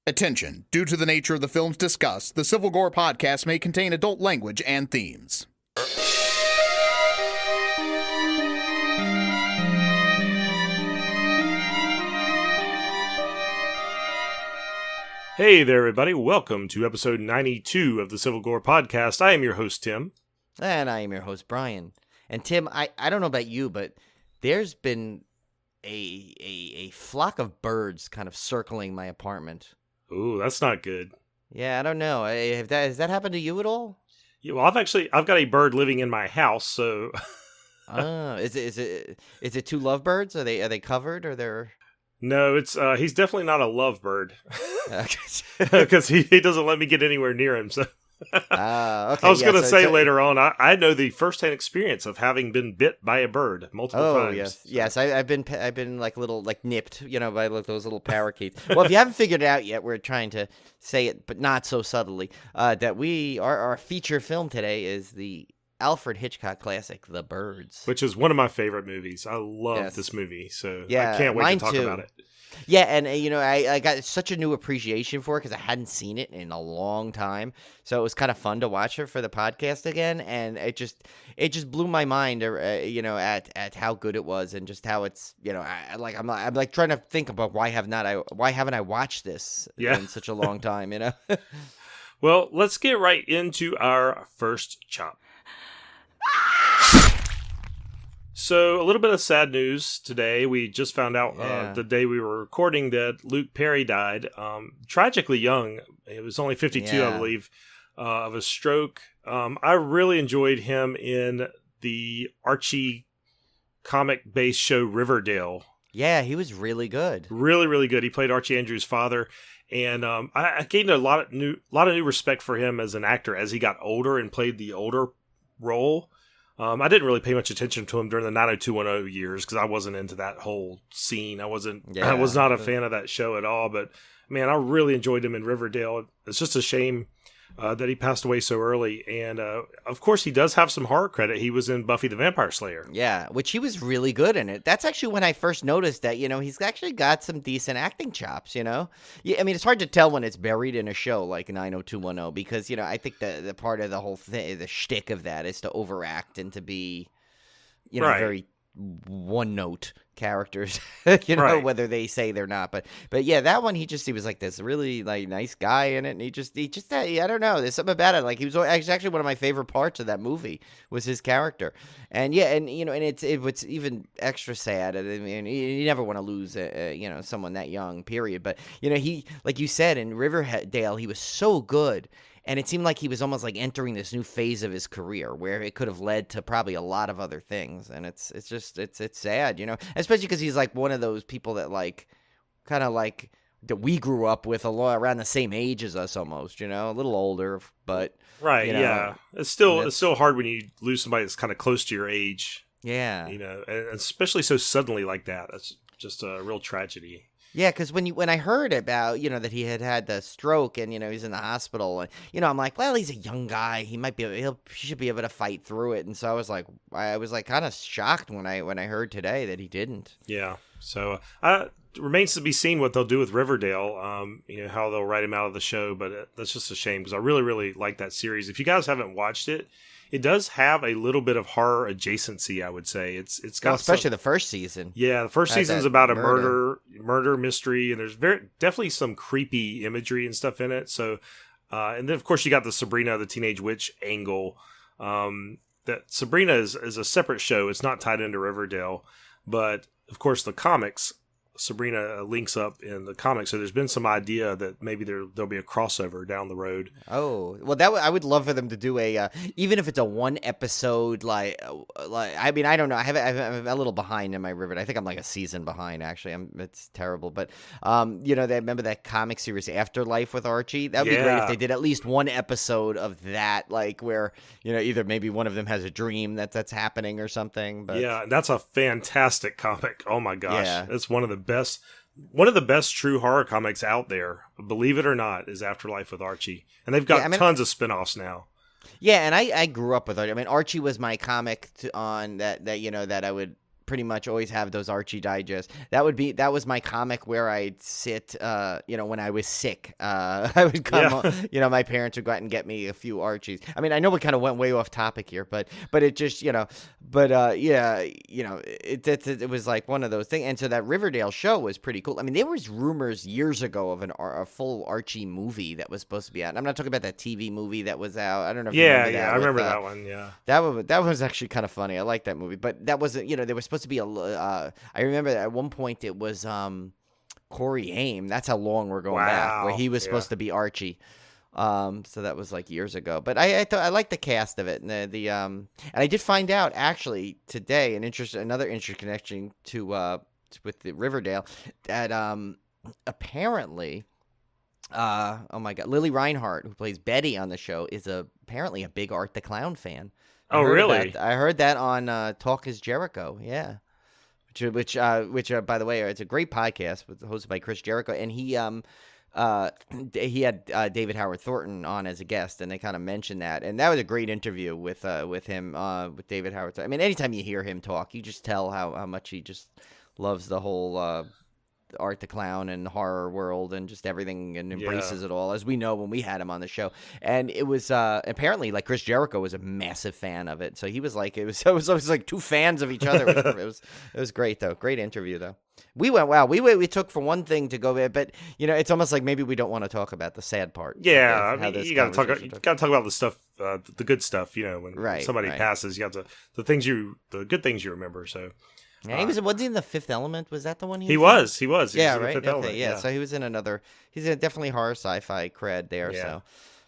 Attention, due to the nature of the films discussed, the Civil Gore podcast may contain adult language and themes. Hey there, everybody. Welcome to episode 92 of the Civil Gore podcast. I am your host, Tim. And I am your host, Brian. And Tim, I don't know about you, but there's been a flock of birds kind of circling my apartment. Ooh, that's not good. Yeah, I don't know. Has that happened to you at all? Yeah, well, I've got a bird living in my house, so. Is it two lovebirds? Are they covered or they're? No, he's definitely not a lovebird. Because he doesn't let me get anywhere near him. So. Okay, I was going to say later on, I know the firsthand experience of having been bit by a bird multiple times. Yes. I've been like nipped, by those little parakeets. Well, if you haven't figured it out yet, we're trying to say it, but not so subtly. That our feature film today is the Alfred Hitchcock classic, The Birds, which is one of my favorite movies. I love this movie, so yeah, I can't wait to talk about it. Yeah, and I got such a new appreciation for it because I hadn't seen it in a long time, so it was kind of fun to watch it for the podcast again, and it just blew my mind, at how good it was and just how it's, I'm trying to think about why haven't I watched this in such a long time, Well, let's get right into our first chop. So, a little bit of sad news today. We just found out the day we were recording that Luke Perry died, tragically young. He was only 52, I believe, of a stroke. I really enjoyed him in the Archie comic-based show Riverdale. Yeah, he was really good. Really, really good. He played Archie Andrews' father. And I gained a lot of new respect for him as an actor as he got older and played the older role. I didn't really pay much attention to him during the 90210 years because I wasn't into that whole scene. I was not a fan of that show at all. But man, I really enjoyed him in Riverdale. It's just a shame that he passed away so early. And of course, he does have some horror credit. He was in Buffy the Vampire Slayer. Yeah, which he was really good in it. That's actually when I first noticed that, he's actually got some decent acting chops, Yeah, I mean, it's hard to tell when it's buried in a show like 90210 because, I think the part of the whole thing, the shtick of that is to overact and to be, very one-note characters, whether they say they're not. But yeah, that one, he was like this really nice guy in it, and he just I don't know, there's something about it. Like, he was actually one of my favorite parts of that movie was his character. And yeah, and and it's even extra sad. I mean, you never want to lose someone that young, period. But he, like you said, in Riverdale, he was so good. And it seemed like he was almost like entering this new phase of his career where it could have led to probably a lot of other things. And it's sad, especially because he's like one of those people that kind of that we grew up with around the same age as us almost, a little older, but right. Yeah. It's still hard when you lose somebody that's kind of close to your age. Yeah. And especially so suddenly like that. That's just a real tragedy. Yeah, because when I heard about, that he had the stroke and, he's in the hospital, and, I'm like, well, he's a young guy. He should be able to fight through it. And so I was kind of shocked when I heard today that he didn't. Yeah. So it remains to be seen what they'll do with Riverdale, how they'll write him out of the show. But that's just a shame because I really, really like that series. If you guys haven't watched it, it does have a little bit of horror adjacency, I would say. It's got especially the first season. Yeah, the first season's about a murder mystery, and there's definitely some creepy imagery and stuff in it. So, and then of course you got the Sabrina the Teenage Witch angle. That Sabrina is a separate show. It's not tied into Riverdale, but of course the comics, Sabrina links up in the comics, so there's been some idea that maybe there'll be a crossover down the road. Oh, well, I would love for them to do a even if it's a one episode, I mean, I don't know, I'm a little behind in my Rivet. I think I'm like a season behind actually. It's terrible, but remember that comic series Afterlife with Archie? That would be great if they did at least one episode of that, where either maybe one of them has a dream that's happening or something. But yeah, that's a fantastic comic. Oh my gosh, it's one of the best true horror comics out there, believe it or not, is Afterlife with Archie. And they've got tons of spin-offs now. Yeah, and I grew up with Archie. I mean, Archie was my comic that I would pretty much always have those Archie digests. That was my comic where I'd sit, when I was sick. I would come, my parents would go out and get me a few Archies. I mean, I know we kind of went way off topic here, but it just, it was like one of those things. And so that Riverdale show was pretty cool. I mean, there was rumors years ago of a full Archie movie that was supposed to be out. And I'm not talking about that TV movie that was out. I don't know if you remember that. I remember that one. Yeah, that was actually kind of funny. I like that movie, but that wasn't. There was supposed to be I remember that at one point it was Corey Haim. That's how long we're going back, where he was supposed to be Archie. So that was like years ago. But I thought I liked the cast of it, and and I did find out actually today another interesting connection to with the Riverdale that apparently. Oh my God, Lily Reinhart, who plays Betty on the show, is apparently a big Art the Clown fan. Oh, really? I heard that on Talk Is Jericho. Yeah, which by the way, it's a great podcast hosted by Chris Jericho, and he had David Howard Thornton on as a guest, and they kind of mentioned that, and that was a great interview with him with David Howard Thornton. I mean, anytime you hear him talk, you just tell how much he just loves the whole Art the Clown and horror world and just everything, and embraces it all, as we know when we had him on the show. And it was apparently like Chris Jericho was a massive fan of it, so he was like it was like two fans of each other. It was great though. Great interview though. We took for one thing to go there, but it's almost like maybe we don't want to talk about the sad part. Yeah, I mean, you got to talk about the stuff, the good stuff. When somebody passes, you have the good things you remember. So. Yeah, was he in The Fifth Element? Was that the one he was? He was in The Fifth Element. Yeah, so he was in he's in definitely horror sci-fi cred there. Yeah. So,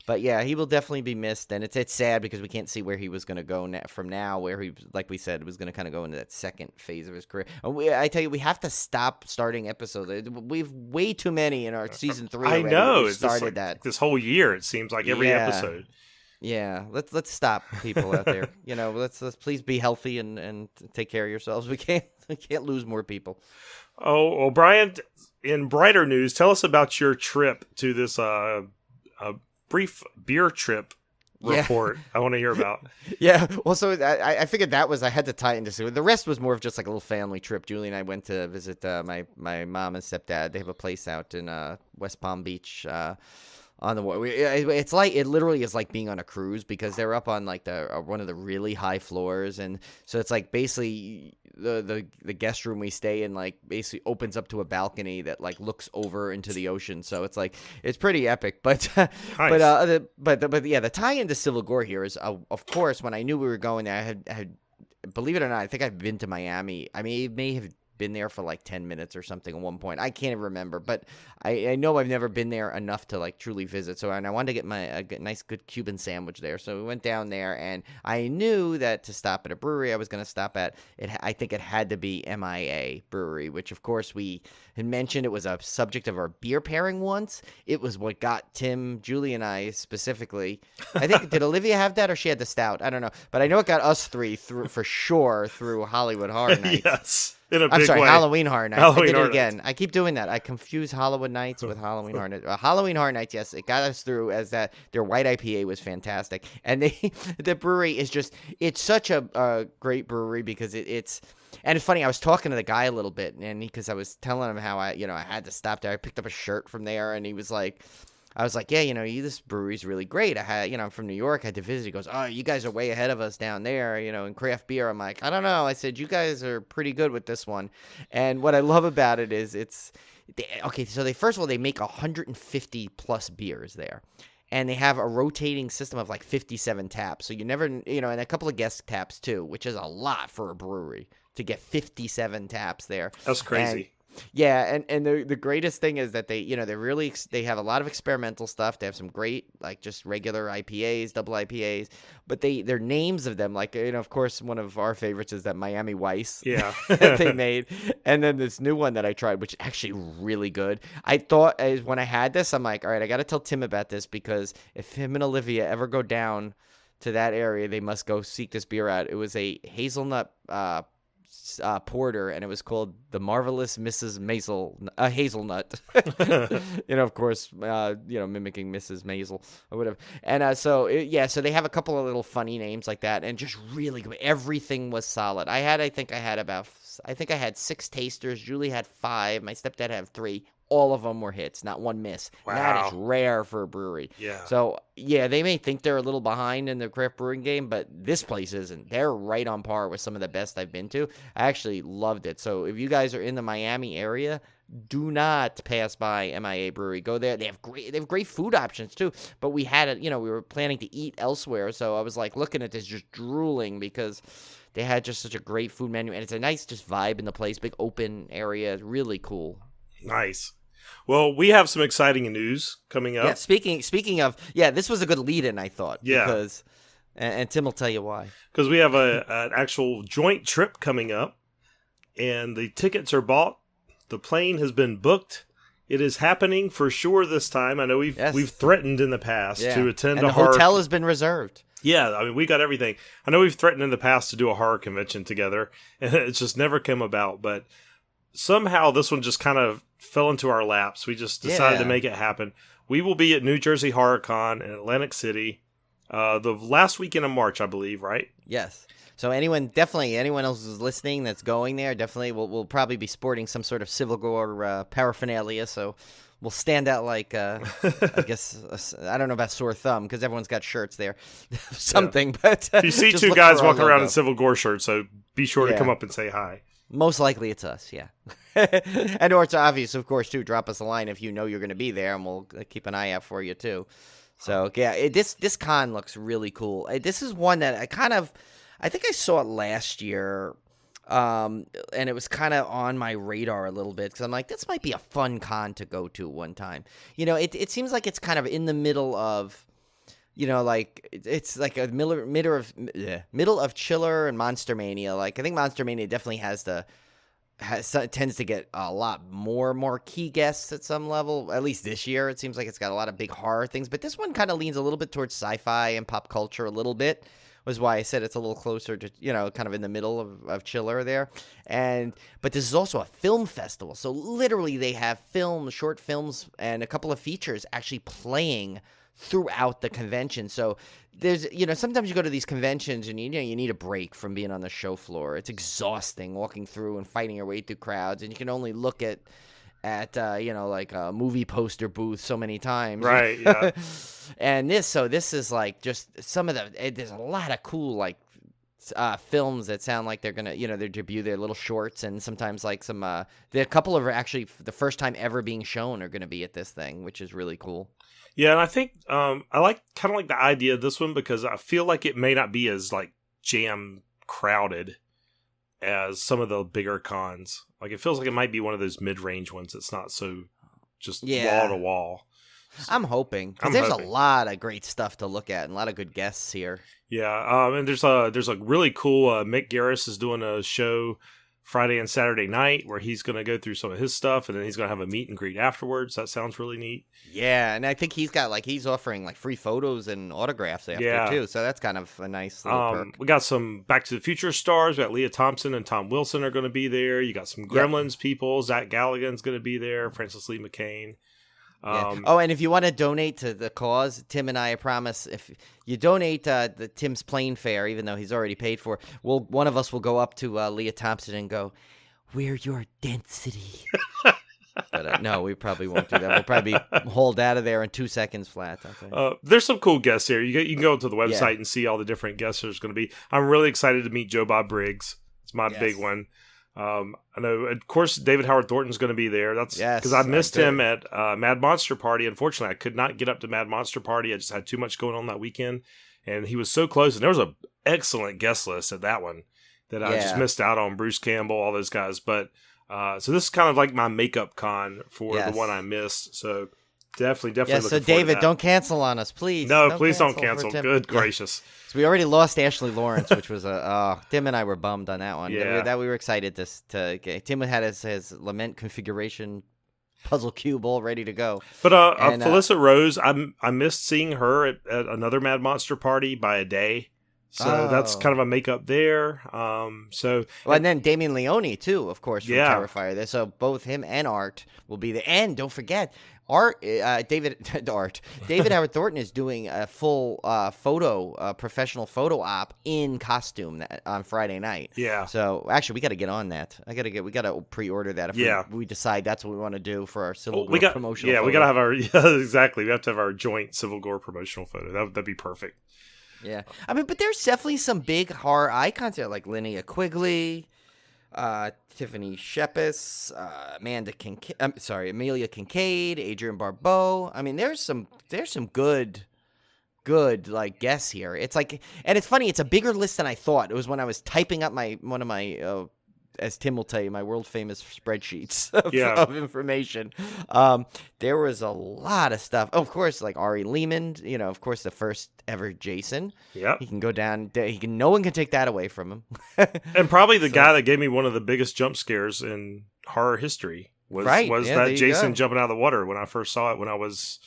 but yeah, he will definitely be missed, and it's sad because we can't see where he was going to go from now. Where he, like we said, was going to kind of go into that second phase of his career. I tell you, we have to stop starting episodes. We've way too many in our season 3. I know. We started that this whole year. It seems like every episode. Yeah, let's stop, people out there. Let's please be healthy and take care of yourselves. We can't lose more people. Oh, well, Brian, in brighter news, tell us about your trip to this brief beer trip report. I want to hear about. Yeah, well, so I figured I had to tie into it. The rest was more of just like a little family trip. Julie and I went to visit my mom and stepdad. They have a place out in West Palm Beach. On the water, it literally is like being on a cruise, because they're up on like one of the really high floors, and so it's like basically the guest room we stay in like basically opens up to a balcony that like looks over into the ocean. So it's like it's pretty epic. But nice. but yeah, the tie into Civil Gore here is of course when I knew we were going there, I had believe it or not, I think I've been to Miami. I mean, it may have been there for like 10 minutes or something at one point. I can't even remember, but I know I've never been there enough to like truly visit. So, and I wanted to get a nice good Cuban sandwich there. So we went down there, and I knew that to stop at a brewery, I was going to stop at it. I think it had to be MIA Brewery, which of course we had mentioned. It was a subject of our beer pairing once. It was what got Tim, Julie, and I specifically. I think, did Olivia have that, or she had the stout? I don't know, but I know it got us three through Hollywood Horror Nights. Yes. I'm sorry, Halloween Horror Nights. I did it again. I keep doing that. I confuse Hollywood Nights with Halloween Horror Nights. Halloween Horror Nights, yes, it got us through as that. Their white IPA was fantastic. And the brewery is just, it's such a great brewery because it's, and it's funny, I was talking to the guy a little bit, and because I was telling him how I had to stop there. I picked up a shirt from there, and he was like, I was like, yeah, this brewery's really great. I'm from New York. I had to visit. He goes, oh, you guys are way ahead of us down there, in craft beer. I'm like, I don't know. I said, you guys are pretty good with this one. And what I love about it is so first of all, they make 150 plus beers there. And they have a rotating system of like 57 taps. So you never, and a couple of guest taps too, which is a lot for a brewery to get 57 taps there. That's crazy. Yeah, and the greatest thing is that they have a lot of experimental stuff. They have some great, like, just regular IPAs, double IPAs, but their names of them, like, of course, one of our favorites is that Miami Weiss. Yeah. that they made. And then this new one that I tried, which is actually really good. I thought, when I had this, I'm like, all right, I got to tell Tim about this, because if him and Olivia ever go down to that area, they must go seek this beer out. It was a hazelnut porter, and it was called the Marvelous Mrs. Hazelnut. Of course, mimicking Mrs. Maisel or whatever. And so they have a couple of little funny names like that, and just really good. Everything was solid. I think I had 6 tasters. Julie had 5. My stepdad had 3. All of them were hits, not one miss. Wow. That is rare for a brewery. Yeah. So, they may think they're a little behind in the craft brewing game, but this place isn't. They're right on par with some of the best I've been to. I actually loved it. So, if you guys are in the Miami area, do not pass by MIA Brewery. Go there. They have great food options too. But we had it, we were planning to eat elsewhere, so I was like looking at this just drooling because they had just such a great food menu, and it's a nice just vibe in the place, big open area, really cool. Nice. Well, we have some exciting news coming up. Yeah, speaking of, this was a good lead-in, I thought. Yeah. Because, and Tim will tell you why. Because we have an actual joint trip coming up, and the tickets are bought. The plane has been booked. It is happening for sure this time. I know we've threatened in the past to attend and the hotel has been reserved. Yeah, I mean, we got everything. I know we've threatened in the past to do a horror convention together, and it's just never come about, but somehow this one just kind of fell into our laps. We just decided to make it happen. We will be at New Jersey Horror Con in Atlantic City the last weekend of March, I believe, right? Yes. So anyone else who's listening that's going there, definitely will probably be sporting some sort of Civil Gore paraphernalia, so we'll stand out like, I guess, I don't know about sore thumb, because everyone's got shirts there. But if you see 2 guys walking around in Civil Gore shirts, so be sure to come up and say hi. Most likely it's us, yeah. And or it's obvious, of course, too. Drop us a line if you know you're going to be there, and we'll keep an eye out for you, too. So, this con looks really cool. This is one that I think I saw it last year, and it was kind of on my radar a little bit, because I'm like, this might be a fun con to go to one time. It seems like it's kind of in the middle of, it's like a middle of Chiller and Monster Mania. Like, I think Monster Mania definitely tends to get a lot more marquee guests at some level. At least this year, it seems like it's got a lot of big horror things. But this one kind of leans a little bit towards sci-fi and pop culture a little bit. Was why I said it's a little closer to, kind of in the middle of Chiller there. But this is also a film festival. So literally they have short films, and a couple of features actually playing throughout the convention. So there's, sometimes you go to these conventions and you need a break from being on the show floor. It's exhausting walking through and fighting your way through crowds, and you can only look at like a movie poster booth so many times. Right, yeah. And this is like just there's a lot of cool like films that sound like they're gonna, they debut their little shorts, and sometimes like there are a couple of actually the first time ever being shown are gonna be at this thing, which is really cool. Yeah, and I think I like the idea of this one, because I feel like it may not be as like jam crowded as some of the bigger cons. Like, it feels like it might be one of those mid-range ones that's not so just wall to wall. I'm hoping, because there's a lot of great stuff to look at and a lot of good guests here. Yeah, and there's a really cool Mick Garris is doing a show Friday and Saturday night where he's going to go through some of his stuff, and then he's going to have a meet and greet afterwards. That sounds really neat. Yeah, and I think he's offering like free photos and autographs after too, so that's kind of a nice little perk. We got some Back to the Future stars. We got Leah Thompson and Tom Wilson are going to be there. You got some Gremlins people. Zach Galligan's going to be there. Francis Lee McCain. And if you want to donate to the cause, Tim and I promise, if you donate the Tim's plane fare, even though he's already paid for, one of us will go up to Leah Thompson and go, "We're your density." But no, we probably won't do that. We'll probably be hauled out of there in 2 seconds flat. There's some cool guests here. You can go to the website and see all the different guests there's going to be. I'm really excited to meet Joe Bob Briggs. It's my big one. I know, of course, David Howard Thornton's going to be there. That's because I missed him at Mad Monster Party. Unfortunately, I could not get up to Mad Monster Party. I just had too much going on that weekend, and he was so close. And there was an excellent guest list at that one that I just missed out on. Bruce Campbell, all those guys. But so this is kind of like my makeup con for the one I missed. So definitely. Yeah, so David, don't cancel on us, please. No, please don't cancel. Good gracious. So we already lost Ashley Lawrence, which was Tim and I were bummed on that one. Yeah. We were excited to get. Tim had his Lament configuration puzzle cube all ready to go. But Felissa Rose, I missed seeing her at another Mad Monster Party by a day. So that's kind of a makeup there. And then Damien Leone too, of course, from Terrifier. There, so both him and Art will be there. And don't forget, David Howard Thornton is doing a full professional photo op in costume on Friday night. Yeah. So actually, we got to get on that. We got to pre-order that if we decide that's what we want to do for our Civil Gore promotional. Yeah, photo. we got to have our exactly. We have to have our joint Civil Gore promotional photo. That'd be perfect. Yeah, I mean, but there's definitely some big horror icons there, like Linnea Quigley, Tiffany Shepis, Amelia Kincaid, Adrienne Barbeau. I mean, there's some good like guests here. It's like, and it's funny, it's a bigger list than I thought. It was when I was typing up one of my as Tim will tell you, my world famous spreadsheets of information. There was a lot of stuff. Oh, of course, like Ari Lehman, of course, the first ever Jason. Yeah. He can go down. No one can take that away from him. And probably the guy that gave me one of the biggest jump scares in horror history was that Jason jumping out of the water when I first saw it when I was,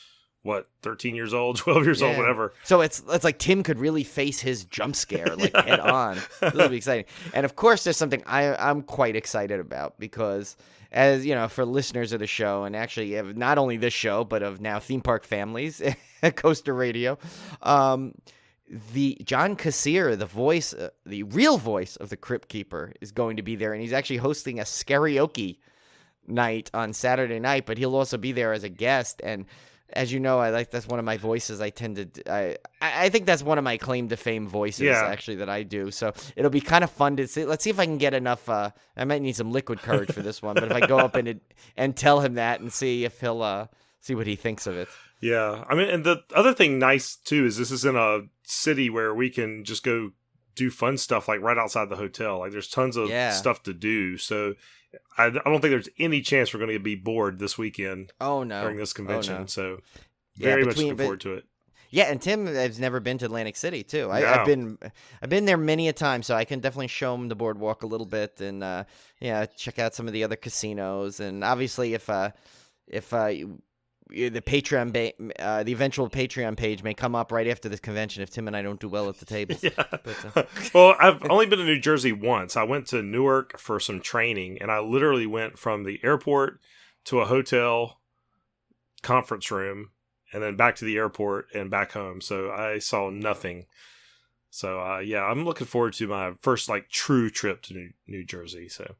13 years old, 12 years old, whatever. So it's like Tim could really face his jump scare like head on. This will be exciting. And of course, there's something I'm quite excited about because, as you know, for listeners of the show, and actually not only this show but of now theme park families at Coaster Radio, the John Kassir, the real voice of the Crypt Keeper, is going to be there, and he's actually hosting a karaoke night on Saturday night. But he'll also be there as a guest. And as you know, that's one of my voices. I think that's one of my claim to fame voices, actually, that I do. So it'll be kind of fun to see. Let's see if I can get enough. I might need some liquid courage for this one, but if I go up and tell him that and see if he'll see what he thinks of it. Yeah, I mean, and the other thing nice too is this is in a city where we can just go do fun stuff like right outside the hotel. Like there's tons of stuff to do. So I don't think there's any chance we're going to be bored this weekend. Oh no, during this convention. Oh, no. So very much looking forward to it. Yeah, and Tim has never been to Atlantic City too. I've been there many a time, so I can definitely show him the boardwalk a little bit and check out some of the other casinos. And obviously, if the Patreon, the eventual Patreon page may come up right after this convention if Tim and I don't do well at the tables. Well, I've only been to New Jersey once. I went to Newark for some training, and I literally went from the airport to a hotel conference room, and then back to the airport and back home. So I saw nothing. So I'm looking forward to my first true trip to New Jersey. So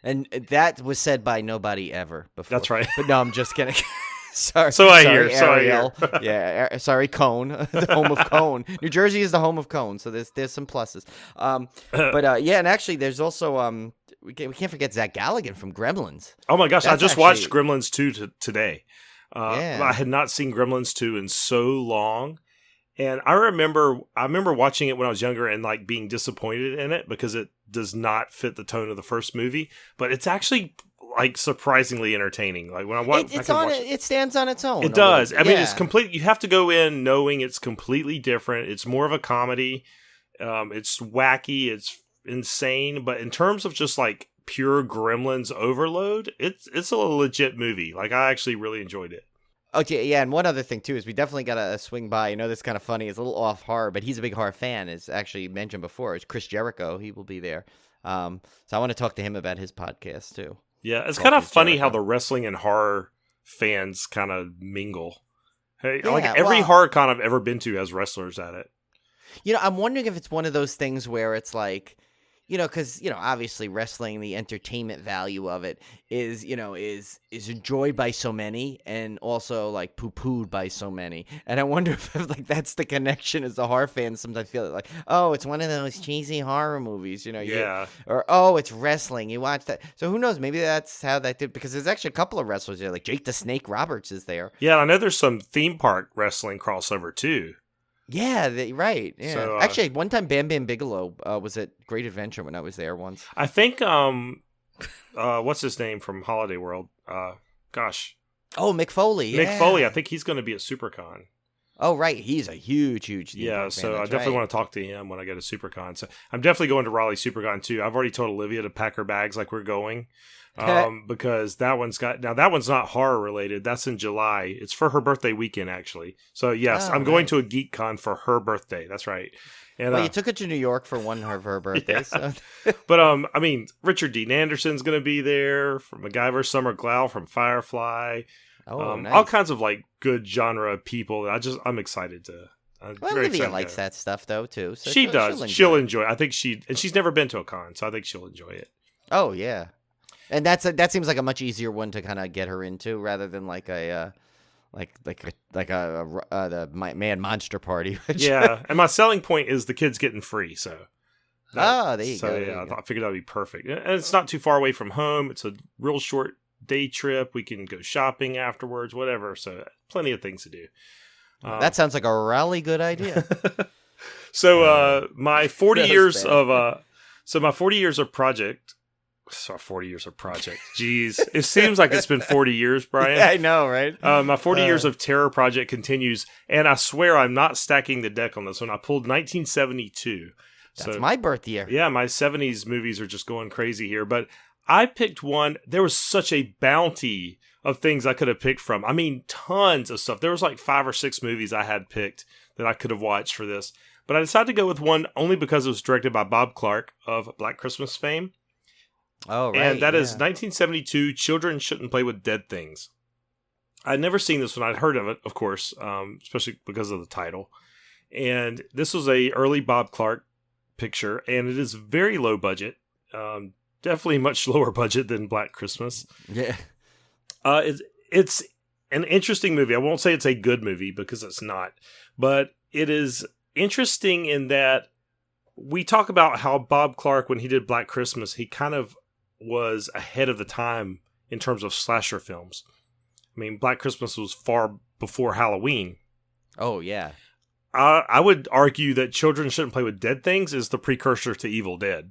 and that was said by nobody ever before. That's right. But no, I'm just kidding. Sorry, Ariel. Yeah, sorry, Cone, the home of Cone. New Jersey is the home of Cone, so there's some pluses. And actually, there's also we can't forget Zach Galligan from Gremlins. Oh my gosh, I just watched Gremlins 2 today. I had not seen Gremlins 2 in so long, and I remember watching it when I was younger and being disappointed in it because it does not fit the tone of the first movie, but it's actually surprisingly entertaining. When I watch it stands on its own. It does. I mean, it's complete. You have to go in knowing it's completely different. It's more of a comedy. It's wacky. It's insane. But in terms of just pure Gremlins overload, it's a legit movie. I actually really enjoyed it. Okay, yeah, and one other thing too is we definitely got to swing by. I know this is kind of funny. It's a little off horror, but he's a big horror fan. As actually mentioned before, it's Chris Jericho. He will be there. So I want to talk to him about his podcast too. Yeah, it's kind of funny how the wrestling and horror fans kind of mingle. Hey, every horror con I've ever been to has wrestlers at it. I'm wondering if it's one of those things where it's because obviously wrestling, the entertainment value of it is enjoyed by so many and also poo-pooed by so many. And I wonder if that's the connection as the horror fans sometimes feel it's one of those cheesy horror movies, or it's wrestling. You watch that. So who knows? Maybe that's how that did, because there's actually a couple of wrestlers there, like Jake the Snake Roberts is there. Yeah, I know there's some theme park wrestling crossover too. Yeah, right. Yeah. So, actually, one time Bam Bam Bigelow was at Great Adventure when I was there once. I think, what's his name from Holiday World? Gosh. Oh, Mick Foley. Mick Foley. I think he's going to be at SuperCon. Oh, right. He's a huge fan. So I definitely want to talk to him when I go to SuperCon. So I'm definitely going to Raleigh SuperCon too. I've already told Olivia to pack her bags we're going. because that one's not horror related. That's in July. It's for her birthday weekend, actually. So yes, I'm going to a Geek Con for her birthday. That's right. And, well, you took her to New York for one of her birthdays. Yeah. So. But I mean, Richard Dean Anderson's going to be there from MacGyver, Summer Glau from Firefly. Nice. All kinds of like good genre people. I'm excited to. Well, Olivia likes that stuff though too. So she does. She'll enjoy it. I think she's never been to a con, so I think she'll enjoy it. Oh yeah, and that seems like a much easier one to kind of get her into rather than like the Man Monster Party. Yeah, and my selling point is the kids getting free. So there you go. Yeah, I figured that would be perfect, and it's not too far away from home. It's a real short day trip. We can go shopping afterwards, whatever. So plenty of things to do. That sounds like a really good idea. So my 40 years of my 40 years of project. So 40 years of project. Jeez, it seems like it's been 40 years, Brian. Yeah, I know, right? My 40 years of terror project continues, and I swear I'm not stacking the deck on this one. I pulled 1972. That's my birth year. Yeah, my 70s movies are just going crazy here, but I picked one. There was such a bounty of things I could have picked from. I mean, tons of stuff. There was like 5 or 6 movies I had picked that I could have watched for this. But I decided to go with one only because it was directed by Bob Clark of Black Christmas fame. Oh, right. And that is 1972, Children Shouldn't Play with Dead Things. I'd never seen this one. I'd heard of it, of course, especially because of the title. And this was a early Bob Clark picture, and it is very low budget. Definitely much lower budget than Black Christmas. Yeah. It's an interesting movie. I won't say it's a good movie because it's not, but it is interesting in that we talk about how Bob Clark, when he did Black Christmas, he kind of was ahead of the time in terms of slasher films. I mean, Black Christmas was far before Halloween. Oh, yeah. I would argue that Children Shouldn't Play with Dead Things is the precursor to Evil Dead.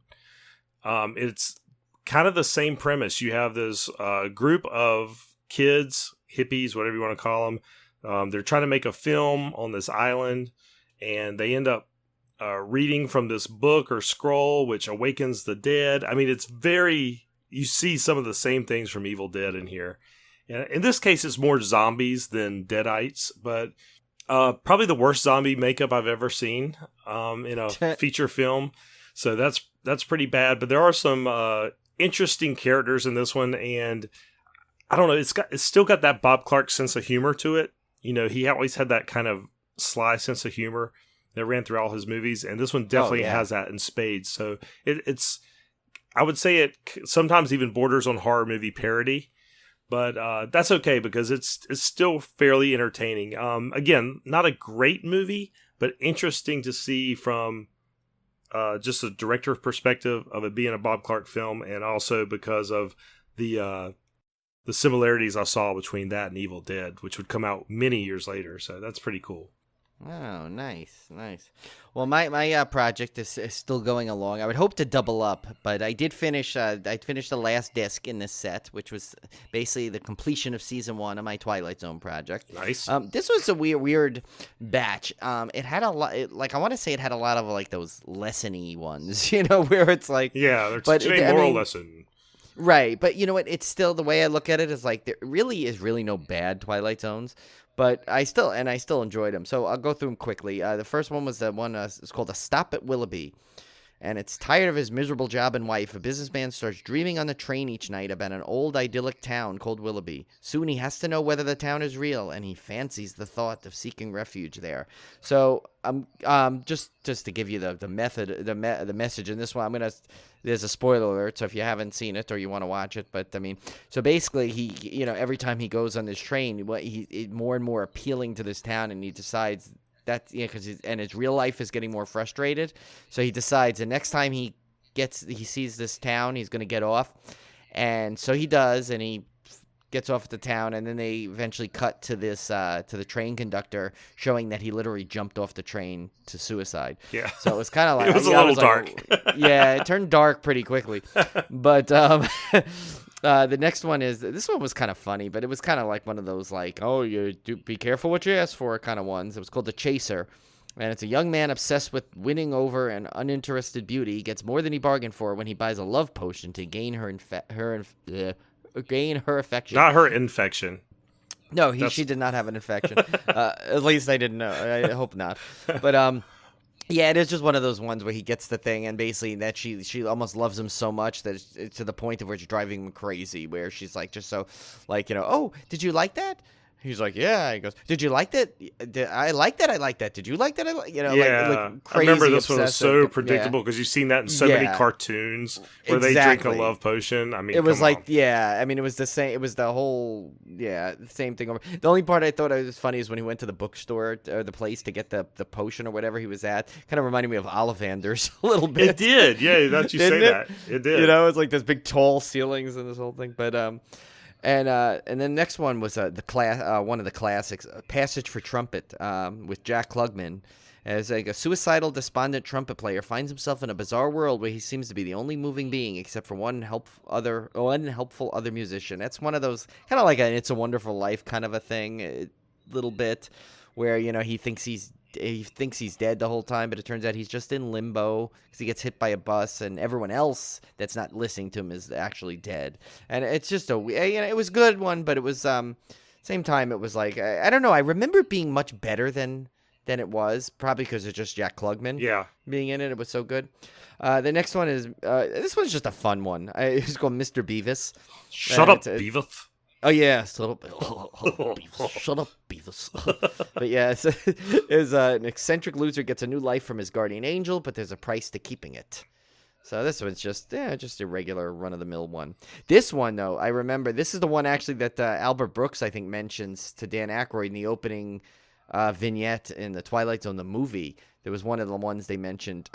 It's kind of the same premise. You have this group of kids, hippies, whatever you want to call them. They're trying to make a film on this island, and they end up reading from this book or scroll, which awakens the dead. I mean, you see some of the same things from Evil Dead in here. And in this case, it's more zombies than deadites, but probably the worst zombie makeup I've ever seen in a feature film. So that's pretty bad. But there are some interesting characters in this one, and I don't know. It's still got that Bob Clark sense of humor to it. You know, he always had that kind of sly sense of humor that ran through all his movies, and this one definitely has that in spades. So it's I would say it sometimes even borders on horror movie parody. But that's okay because it's still fairly entertaining. Again, not a great movie, but interesting to see from just a director perspective of it being a Bob Clark film, and also because of the similarities I saw between that and Evil Dead, which would come out many years later. So that's pretty cool. Oh, nice. Well, my project is still going along. I would hope to double up, but I did finish. I finished the last disc in this set, which was basically the completion of season 1 of my Twilight Zone project. Nice. This was a weird batch. It had a lot. I want to say it had a lot of like those lesson-y ones, where it's like there's a moral lesson. Right, but you know what? It's still, the way I look at it is like there really is no bad Twilight Zones. But I still enjoyed them. So I'll go through them quickly. The first one was the one, it's called A Stop at Willoughby. And it's tired of his miserable job and wife. A businessman starts dreaming on the train each night about an old idyllic town called Willoughby. Soon he has to know whether the town is real, and he fancies the thought of seeking refuge there. So just to give you the message in this one, there's a spoiler alert, so if you haven't seen it or you want to watch it, but I mean, so basically he, every time he goes on this train, he's more and more appealing to this town, and he decides that, because his real life is getting more frustrated, so he decides the next time he sees this town, he's going to get off, and so he does, and he gets off at the town, and then they eventually cut to this to the train conductor showing that he literally jumped off the train to suicide. Yeah. So it was kind of like it was a little dark. Yeah, it turned dark pretty quickly. But the next one this one was kind of funny, but it was kind of like one of those like, oh, you do be careful what you ask for kind of ones. It was called The Chaser. And it's a young man obsessed with winning over an uninterested beauty. He gets more than he bargained for when he buys a love potion to gain her affection. Not her infection. No, she did not have an infection. At least I didn't know. I hope not. But yeah, it is just one of those ones where he gets the thing, and basically that she almost loves him so much that it's to the point of where it's driving him crazy. Where she's like, just so like, oh, did you like that? He's like, yeah. He goes, did you like that? I like that. I like that. Did you like that? Yeah. Like crazy. I remember this one was obsessive. so predictable because you've seen that in so many cartoons where they drink a love potion. I mean, it was like, I mean, it was the same. It was the whole, the same thing. The only part I thought was funny is when he went to the bookstore or the place to get the potion or whatever he was at. Kind of reminded me of Ollivanders a little bit. It did. Yeah, that you say that. It did. It's like this big tall ceilings and this whole thing. But And then next one was one of the classics, Passage for Trumpet, with Jack Klugman. As like a suicidal, despondent trumpet player finds himself in a bizarre world where he seems to be the only moving being, except for one helpful other musician. That's one of those kind of like an "It's a Wonderful Life" kind of a thing, a little bit, where he thinks he's dead the whole time, but it turns out he's just in limbo because he gets hit by a bus, and everyone else that's not listening to him is actually dead. And it's just it was a good one, but it was same time it was like I don't know. I remember it being much better than it was, probably because it's just Jack Klugman being in it. It was so good. The next one is this one's just a fun one. It's called Mr. Beavis. Shut up, Beavis. Oh yeah, shut up, Beavis. Shut up, Beavis. But yeah, it's an eccentric loser gets a new life from his guardian angel, but there's a price to keeping it. So this one's just a regular run-of-the-mill one. This one, though, I remember, this is the one actually that Albert Brooks, I think, mentions to Dan Aykroyd in the opening vignette in the Twilight Zone, the movie. There was one of the ones they mentioned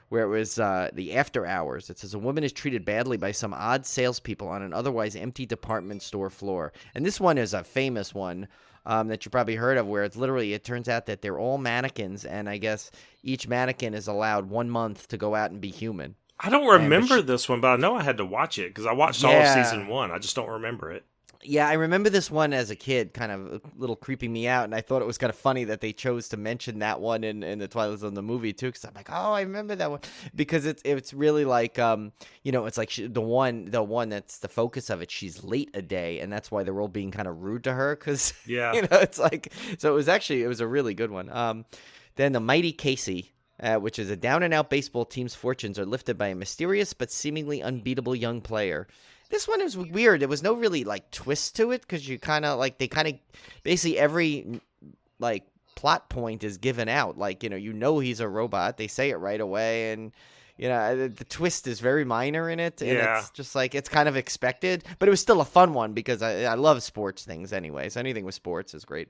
where it was the After Hours. It says, a woman is treated badly by some odd salespeople on an otherwise empty department store floor. And this one is a famous one that you probably heard of, where it's literally, it turns out that they're all mannequins, and I guess each mannequin is allowed 1 month to go out and be human. I don't remember this one, but I know I had to watch it because I watched all of season 1. I just don't remember it. Yeah, I remember this one as a kid, kind of a little creeping me out, and I thought it was kind of funny that they chose to mention that one in the Twilight Zone, the movie, too, because I'm like, oh, I remember that one, because it's really like, it's like the one that's the focus of it, she's late a day, and that's why they're all being kind of rude to her, because, it's like, so it was a really good one. Then the Mighty Casey, which is a down-and-out baseball team's fortunes are lifted by a mysterious but seemingly unbeatable young player. This one is weird. There was no really like twist to it because basically every like plot point is given out. Like, he's a robot. They say it right away, and the twist is very minor in it, and it's just like it's kind of expected, but it was still a fun one because I love sports things anyway. So anything with sports is great.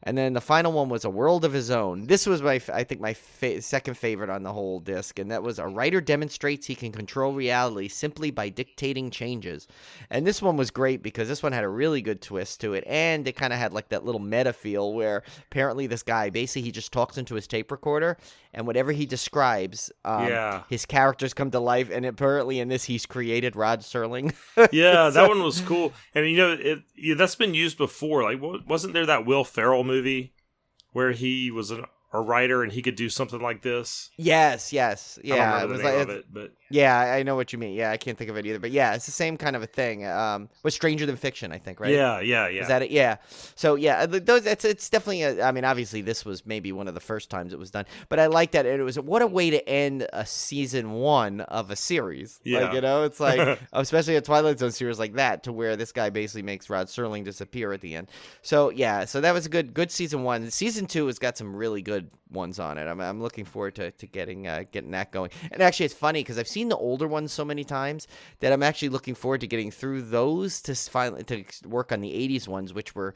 And then the final one was A World of His Own. This was my second favorite on the whole disc, and that was a writer demonstrates he can control reality simply by dictating changes. And this one was great because this one had a really good twist to it, and it kind of had like that little meta feel where apparently this guy, basically he just talks into his tape recorder, and whatever he describes, his characters come to life, and apparently in this he's created Rod Serling. Yeah, that one was cool. And that's been used before. Like, wasn't there that Will Ferrell movie where he was a writer and he could do something like this? Yes. Yeah. I don't remember the name of it, but yeah, I know what you mean. Yeah, I can't think of it either. But yeah, it's the same kind of a thing. Was Stranger Than Fiction, I think, right? Yeah. Is that it? Yeah. So yeah, it's definitely. Obviously, this was maybe one of the first times it was done, but I like that. It was what a way to end a season 1 of a series. Yeah. Like, it's like especially a Twilight Zone series like that, to where this guy basically makes Rod Serling disappear at the end. So yeah, so that was a good season 1. Season 2 has got some really good ones on it. I'm looking forward to getting that going. And actually, it's funny because I've seen the older ones so many times that I'm actually looking forward to getting through those to finally to work on the 80s ones, which were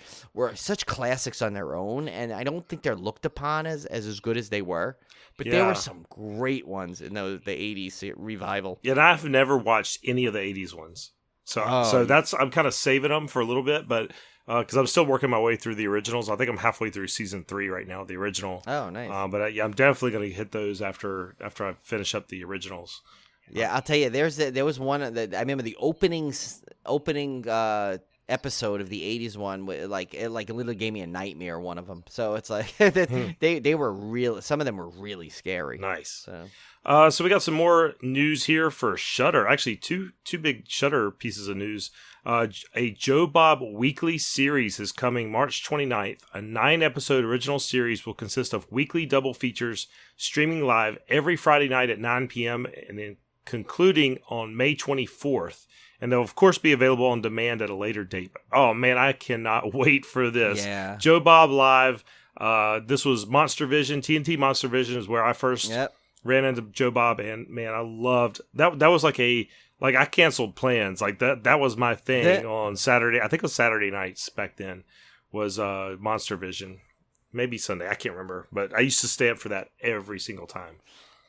such classics on their own, and I don't think they're looked upon as good as they were. But there were some great ones in the 80s revival. Yeah, and I've never watched any of the 80s ones. So I'm kind of saving them for a little bit, but because I'm still working my way through the originals. I think I'm halfway through season 3 right now, the original. Oh, nice. But I'm definitely going to hit those after I finish up the originals. Yeah, I'll tell you, there was one that I remember the opening episode of the 80s one, like it literally gave me a nightmare, one of them. So it's like they were real, some of them were really scary. Nice. So So we got some more news here for Shudder. Actually, two big Shudder pieces of news. A Joe Bob weekly series is coming March 29th. A 9-episode original series will consist of weekly double features streaming live every Friday night at 9 p.m. and then concluding on May 24th. And they'll, of course, be available on demand at a later date. Oh, man, I cannot wait for this. Yeah. Joe Bob Live. This was Monster Vision. TNT Monster Vision is where I first ran into Joe Bob. And, man, I loved that. That was like I canceled plans. Like that was my thing on Saturday. I think it was Saturday nights back then was Monster Vision. Maybe Sunday. I can't remember. But I used to stay up for that every single time.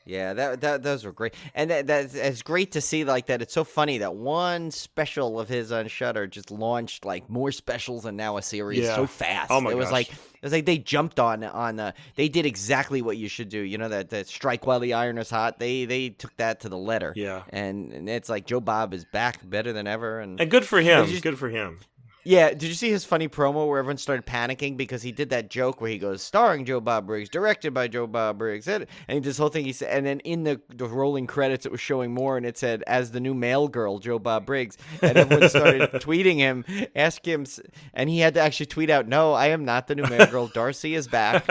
Yeah, those were great, and that's great to see like that. It's so funny that one special of his on Shudder just launched like more specials and now a series so fast. Oh my gosh. gosh. It was like they jumped on they did exactly what you should do. You know that strike while the iron is hot. They took that to the letter. Yeah, and it's like Joe Bob is back better than ever, and good for him. Good for him. Yeah, did you see his funny promo where everyone started panicking because he did that joke where he goes, starring Joe Bob Briggs, directed by Joe Bob Briggs, and this whole thing he said, and then in the rolling credits it was showing more, and it said, as the new mail girl, Joe Bob Briggs, and everyone started tweeting him, ask him, and he had to actually tweet out, no, I am not the new mail girl, Darcy is back.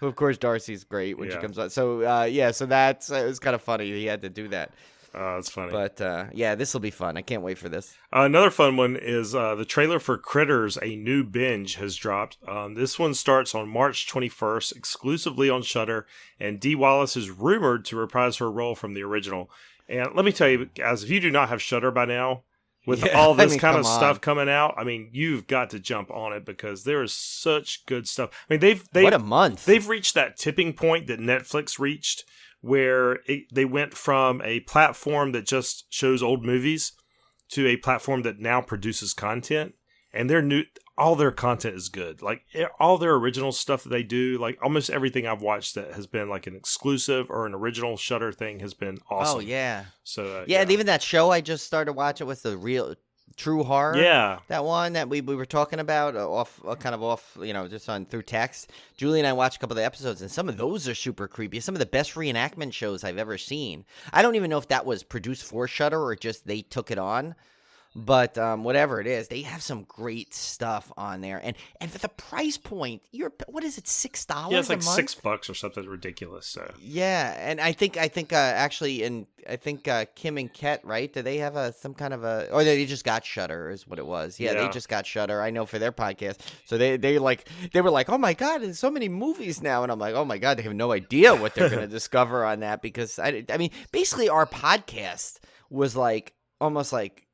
Of course, Darcy's great when she comes on. So, so it was kind of funny he had to do that. Oh, that's funny. But, this will be fun. I can't wait for this. Another fun one is the trailer for Critters, A New Binge, has dropped. This one starts on March 21st, exclusively on Shudder, and Dee Wallace is rumored to reprise her role from the original. And let me tell you, guys, if you do not have Shudder by now, with all this kind of stuff coming out, I mean, you've got to jump on it because there is such good stuff. I mean, what a month. They've reached that tipping point that Netflix reached, where they went from a platform that just shows old movies to a platform that now produces content, and all their content is good. Like all their original stuff that they do, like almost everything I've watched that has been like an exclusive or an original Shudder thing has been awesome. Oh yeah. So and even that show I just started watching with the real True Horror. Yeah. That one that we were talking about off, just on through text. Julie and I watched a couple of the episodes, and some of those are super creepy. Some of the best reenactment shows I've ever seen. I don't even know if that was produced for Shudder or just they took it on. But whatever it is, they have some great stuff on there, and for the price point, what is it, $6? Yeah, it's like a month? $6 or something ridiculous. So yeah, and I think actually, and I think Kim and Ket, right? Do they have some kind of or they just got Shudder is what it was. Yeah, they just got Shudder. I know for their podcast, so they were like, oh my god, there's so many movies now, and I'm like, oh my god, they have no idea what they're gonna discover on that because I mean, basically our podcast was like almost like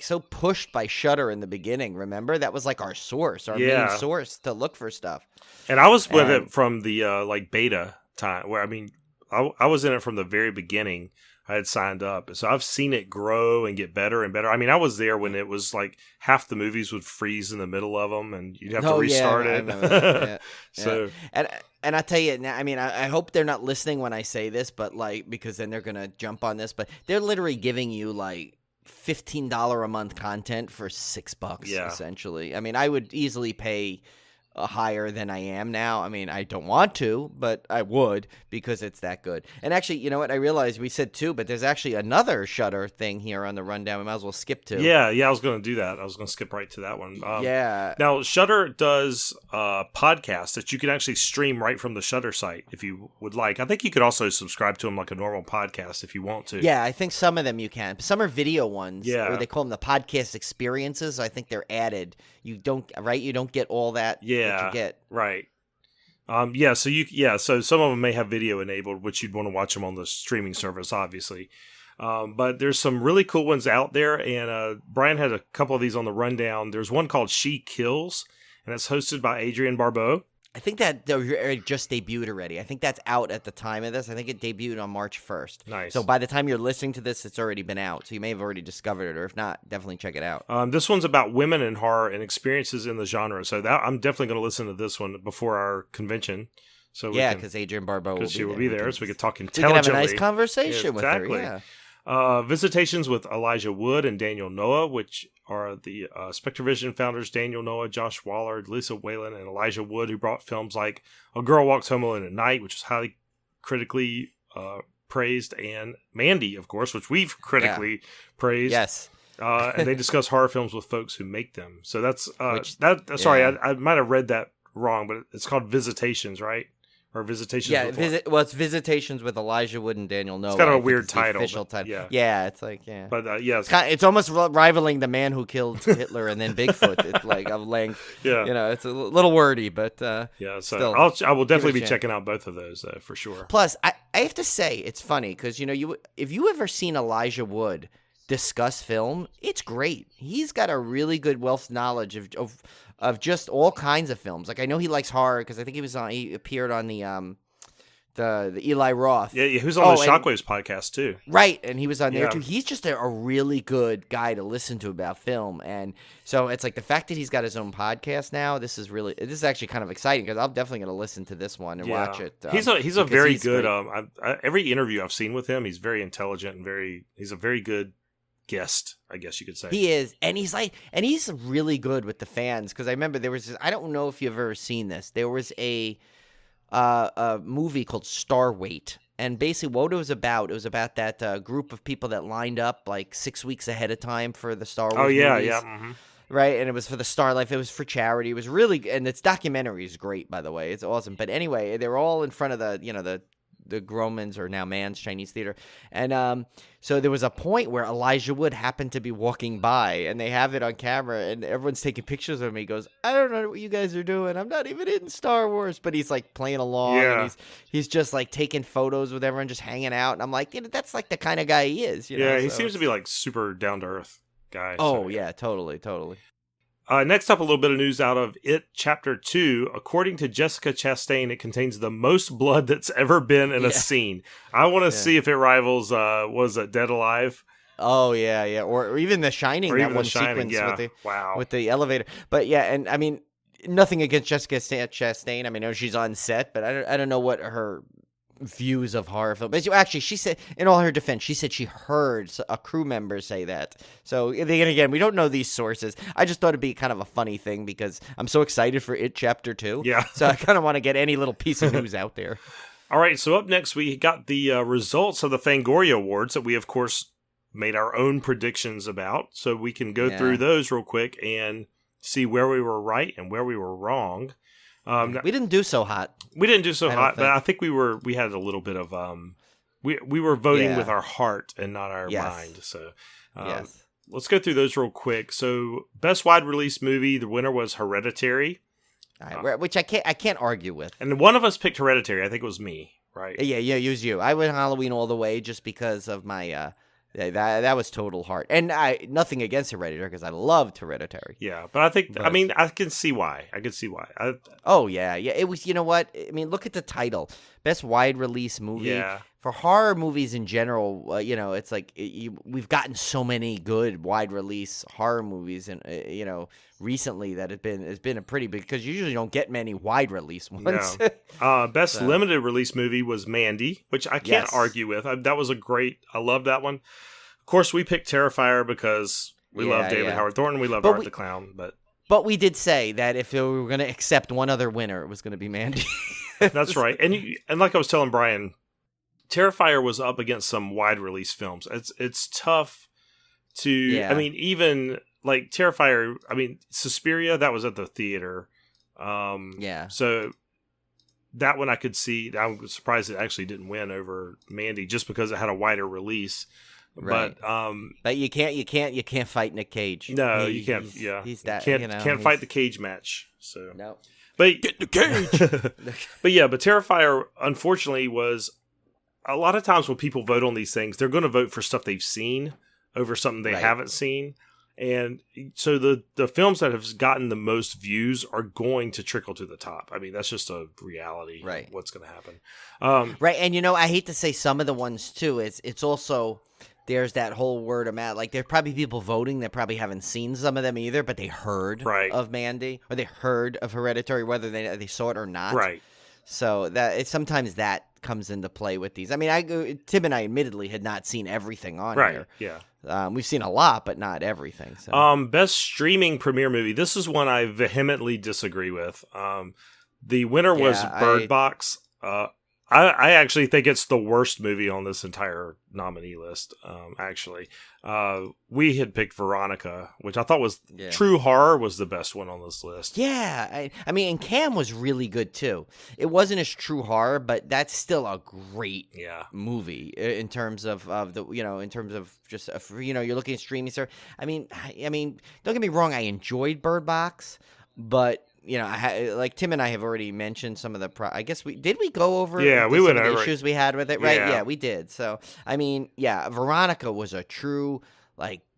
so pushed by Shudder in the beginning. Remember, that was like our source, our main source to look for stuff. And I was with it from the beta time, where I mean, I was in it from the very beginning. I had signed up, so I've seen it grow and get better and better. I mean, I was there when it was like half the movies would freeze in the middle of them, and you'd have to restart it. Yeah, so. And I tell you, I mean, I hope they're not listening when I say this, but like because then they're gonna jump on this. But they're literally giving you like $15 a month content for $6 essentially. I mean, I would easily pay higher than I am now. I mean, I don't want to, but I would because it's that good. And actually, you know what? I realized we said 2, but there's actually another Shudder thing here on the rundown. We might as well skip to. Yeah, I was going to do that. I was going to skip right to that one. Now, Shudder does podcasts that you can actually stream right from the Shudder site if you would like. I think you could also subscribe to them like a normal podcast if you want to. Yeah, I think some of them you can. Some are video ones. Yeah. Or they call them the podcast experiences. I think they're added. You don't get all that. Yeah. That you get. Right. So some of them may have video enabled, which you'd want to watch them on the streaming service, obviously. But there's some really cool ones out there, and Brian had a couple of these on the rundown. There's one called She Kills, and it's hosted by Adrienne Barbeau. I think that just debuted already. I think that's out at the time of this. I think it debuted on March 1st. Nice. So by the time you're listening to this, it's already been out. So you may have already discovered it, or if not, definitely check it out. This one's about women in horror and experiences in the genre. So I'm definitely going to listen to this one before our convention. So because Adrienne Barbeau will be there. So we could talk intelligently. We could have a nice conversation with her. Yeah. Visitations with Elijah Wood and Daniel Noah, which are the Spectrovision founders Daniel Noah, Josh Waller, Lisa Whalen, and Elijah Wood, who brought films like A Girl Walks Home Alone at Night, which was highly critically praised, and Mandy, of course, which we've critically praised. Yes. And they discuss horror films with folks who make them. So that's sorry, I might have read that wrong, but it's called Visitations, right? Or Visitations. Yeah, with it's Visitations with Elijah Wood and Daniel Noah. It's kind of a I think weird it's the title. official title. Yeah. Yeah, it's like, yeah. But yes. It's almost rivaling The Man Who Killed Hitler and then Bigfoot. It's like of length. Yeah. You know, it's a little wordy, but yeah, so still, I will definitely be checking out both of those for sure. Plus, I have to say, it's funny because, if you ever seen Elijah Wood discuss film, it's great. He's got a really good wealth of knowledge of just all kinds of films. Like, I know he likes horror because I think he appeared on the Eli Roth. Yeah, who's on the Shockwaves podcast too. Right, and he was on there too. He's just a really good guy to listen to about film, and so it's like the fact that he's got his own podcast now. This is actually kind of exciting because I'm definitely going to listen to this one and watch it. He's a very good. Every interview I've seen with him, he's very intelligent and he's a very good guest, I guess you could say. He is, and he's really good with the fans because I remember there was I don't know if you've ever seen this. There was a movie called Starweight, and basically what it was about that group of people that lined up like 6 weeks ahead of time for the Star Wars movies. Mm-hmm. Right, and it was for the Star Life. It was for charity. It was really, and its documentary is great, by the way. It's awesome. But anyway, they were all in front of the Gromans, or now Mann's Chinese Theater, and so there was a point where Elijah Wood happened to be walking by, and they have it on camera, and everyone's taking pictures of him. He goes, "I don't know what you guys are doing. I'm not even in Star Wars," but he's like playing along, and he's just like taking photos with everyone, just hanging out. And I'm like, that's like the kind of guy he is. He seems to be like super down to earth guy. Oh yeah, totally. Next up, a little bit of news out of It Chapter 2. According to Jessica Chastain, it contains the most blood that's ever been in a scene. I want to see if it rivals, was it Dead Alive? Oh, yeah. Or even The Shining, or that even one The Shining, sequence wow. with the elevator. But yeah, and I mean, nothing against Jessica Chastain. I mean, I know she's on set, but I don't know what her views of horror film. But actually, she said, in all her defense, she said she heard a crew member say that. So again, we don't know these sources. I just thought it'd be kind of a funny thing because I'm so excited for It Chapter 2. Yeah. So I kind of want to get any little piece of news out there. All right, so up next, we got the results of the Fangoria Awards that we, of course, made our own predictions about. So we can go through those real quick and see where we were right and where we were wrong. We didn't do so hot. We didn't do so hot, but I think we had a little bit of we were voting with our heart and not our mind. So let's go through those real quick. So best wide release movie, the winner was Hereditary, which I can't argue with. And one of us picked Hereditary. I think it was me, right? Yeah, it was you. I went Halloween all the way just because of my that was total heart. And nothing against Hereditary because I loved Hereditary. Yeah, but I think I can see why. Oh yeah. It was. You know what? I mean, look at the title, best wide release movie. Yeah. For horror movies in general, it's like we've gotten so many good wide release horror movies, and recently that it's been a pretty big, because you usually don't get many wide release ones. No. Best limited release movie was Mandy, which I can't argue with. That was I love that one. Of course, we picked Terrifier because we love David Howard Thornton. We love Art the Clown, but we did say that if we were going to accept one other winner, it was going to be Mandy. That's right, and like I was telling Brian, Terrifier was up against some wide release films. It's tough to. I mean, even like Terrifier. I mean, Suspiria, that was at the theater. So that one I could see. I'm surprised it actually didn't win over Mandy just because it had a wider release. Right. But you can't fight Nick Cage. No, you can't. He's that. Can't fight the cage match. So no. But get the cage. But Terrifier, unfortunately, was. A lot of times when people vote on these things, they're going to vote for stuff they've seen over something they haven't seen. And so the films that have gotten the most views are going to trickle to the top. I mean, that's just a reality of what's going to happen. Right. And, I hate to say some of the ones, too. It's also, there's that whole word of mouth. Like, there's probably people voting that probably haven't seen some of them either, but they heard of Mandy, or they heard of Hereditary, whether they saw it or not. Right. So that it's sometimes that comes into play with these. I mean, Tim and I admittedly had not seen everything on here. Yeah. We've seen a lot, but not everything. So. Best streaming premiere movie. This is one I vehemently disagree with. The winner was Bird Box. I actually think it's the worst movie on this entire nominee list, actually. We had picked Veronica, which I thought was true horror was the best one on this list. Yeah. I mean, and Cam was really good, too. It wasn't as true horror, but that's still a great movie in terms of the, in terms of just, you're looking at streaming service. I mean, don't get me wrong. I enjoyed Bird Box, but... like Tim and I have already mentioned some of the. I guess we go over. Yeah, we went over the issues we had with it, right? Yeah. Yeah, we did. So I mean, Veronica was a true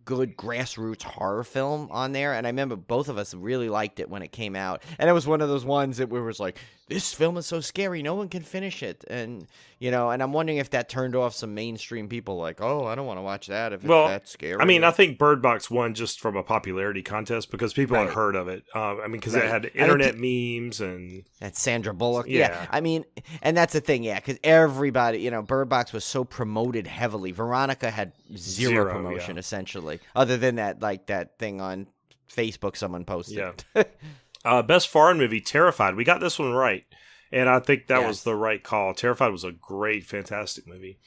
good grassroots horror film on there, and I remember both of us really liked it when it came out. And it was one of those ones that we was like, this film is so scary, no one can finish it. And and I'm wondering if that turned off some mainstream people, like, oh, I don't want to watch that if it's that scary. I mean, I think Bird Box won just from a popularity contest because people had heard of it. Because it had internet memes and that's Sandra Bullock. Yeah, I mean, and that's the thing, because everybody, Bird Box was so promoted heavily. Veronica had zero promotion essentially, other than that thing on Facebook someone posted. Yeah. Best foreign movie, Terrified. We got this one right, and I think that was the right call. Terrified was a great, fantastic movie.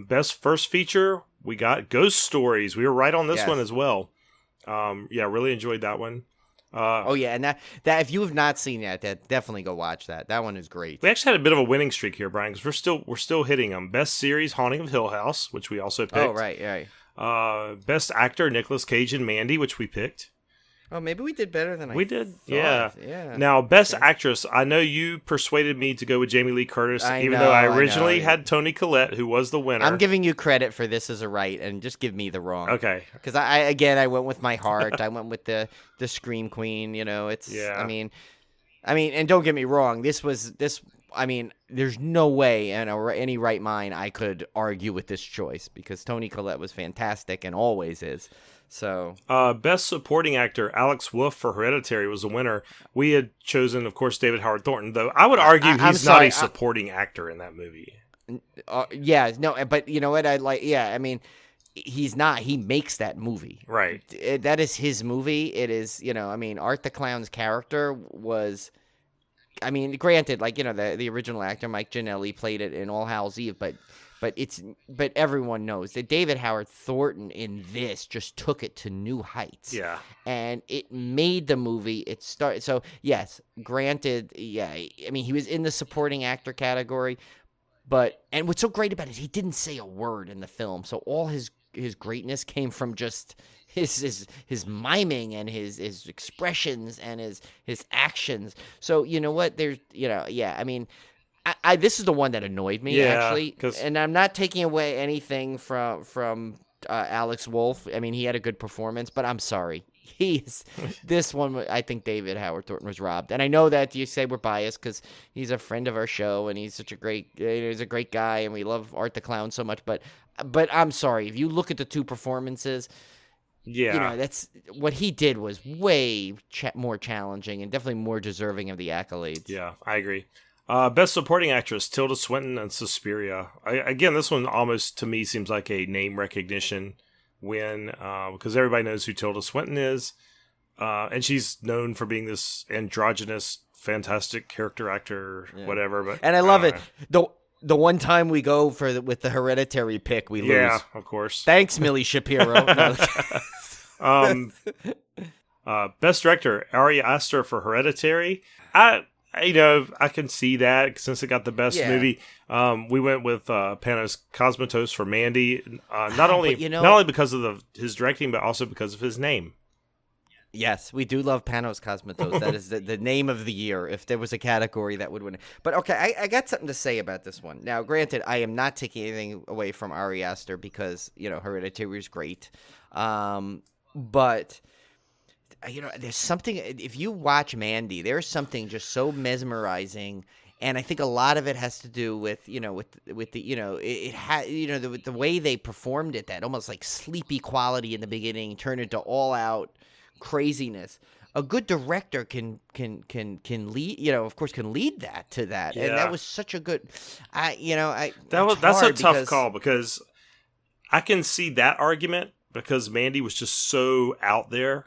Best first feature, we got Ghost Stories. We were right on this one as well. Really enjoyed that one. And that if you have not seen that definitely go watch that. That one is great. We actually had a bit of a winning streak here, Brian, because we're still hitting them. Best series, Haunting of Hill House, which we also picked. Oh, right. Best actor, Nicolas Cage and Mandy, which we picked. Oh, maybe we did better than I did. thought. Yeah. Now, best actress. I know you persuaded me to go with Jamie Lee Curtis, even though I originally had Toni Collette, who was the winner. I'm giving you credit for this as a right, and just give me the wrong. Okay. Because I went with my heart. I went with the Scream Queen. It's. I mean, and don't get me wrong. I mean, there's no way in any right mind I could argue with this choice because Toni Collette was fantastic and always is. So, best supporting actor, Alex Wolff for Hereditary was the winner. We had chosen, of course, David Howard Thornton, though I would argue he's not a supporting actor in that movie. But you know what? I mean, he's not. He makes that movie. Right. That is his movie. It is, Art the Clown's character was... I mean, granted, the original actor, Mike Giannelli, played it in All Hallows Eve, but everyone knows that David Howard Thornton in this just took it to new heights. Yeah. And it made the movie. So, yes, granted, I mean, he was in the supporting actor category, and what's so great about it, he didn't say a word in the film. So all his greatness came from just his miming and his expressions and his actions. So, you know what? There's, I mean, this is the one that annoyed me, actually. And I'm not taking away anything from Alex Wolff. I mean, he had a good performance, but I'm sorry. This one, I think David Howard Thornton was robbed. And I know that you say we're biased because he's a friend of our show and he's a great guy and we love Art the Clown so much. But I'm sorry. If you look at the two performances, that's what he did was way more challenging and definitely more deserving of the accolades. Yeah, I agree. Best supporting actress, Tilda Swinton and Suspiria. Again, this one almost to me seems like a name recognition win because everybody knows who Tilda Swinton is, and she's known for being this androgynous, fantastic character actor, whatever. But I love it. The one time we go with the Hereditary pick, we lose. Yeah, of course. Thanks, Millie Shapiro. Best director, Ari Aster for Hereditary. I can see that since it got the best movie. We went with Panos Cosmatos for Mandy, not only because of his directing, but also because of his name. Yes, we do love Panos Cosmatos. That is the name of the year. If there was a category that would win. But okay, I got something to say about this one. Now, granted, I am not taking anything away from Ari Aster because Hereditary is great, but. There's something, if you watch Mandy, there's something just so mesmerizing. And I think a lot of it has to do with, with the, it had, the way they performed it, that almost like sleepy quality in the beginning turned into all out craziness. a good director can lead, you know, of course, can lead that to that, and that was such a good. That's a tough call because I can see that argument because Mandy was just so out there,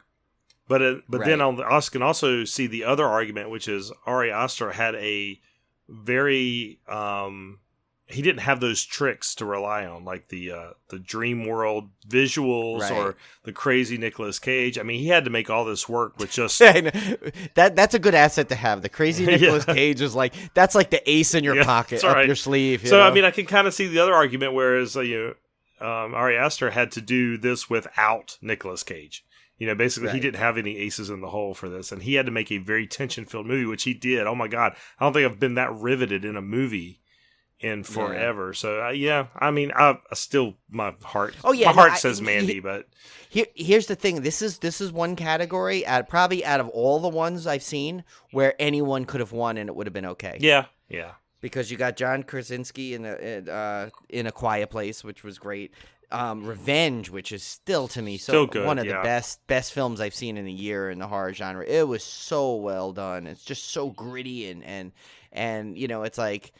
but then I can also see the other argument, which is Ari Aster had a very he didn't have those tricks to rely on, like the dream world visuals or the crazy Nicolas Cage. I mean, he had to make all this work with just that's a good asset to have. The crazy Nicolas Cage is like that's like the ace in your pocket, up your sleeve. You know? I mean, I can kind of see the other argument, whereas Ari Aster had to do this without Nicolas Cage. You know, basically, he didn't have any aces in the hole for this, and he had to make a very tension-filled movie, which he did. Oh my God, I don't think I've been that riveted in a movie in forever. Yeah. So I mean, I still my heart. Oh yeah, my heart says Mandy, but here's the thing. This is one category probably out of all the ones I've seen where anyone could have won and it would have been okay. Yeah. Because you got John Krasinski in A Quiet Place, which was great. Revenge, which is still to me still good, one of the best films I've seen in a year in the horror genre. It was so well done. It's just so gritty and you know, it's like.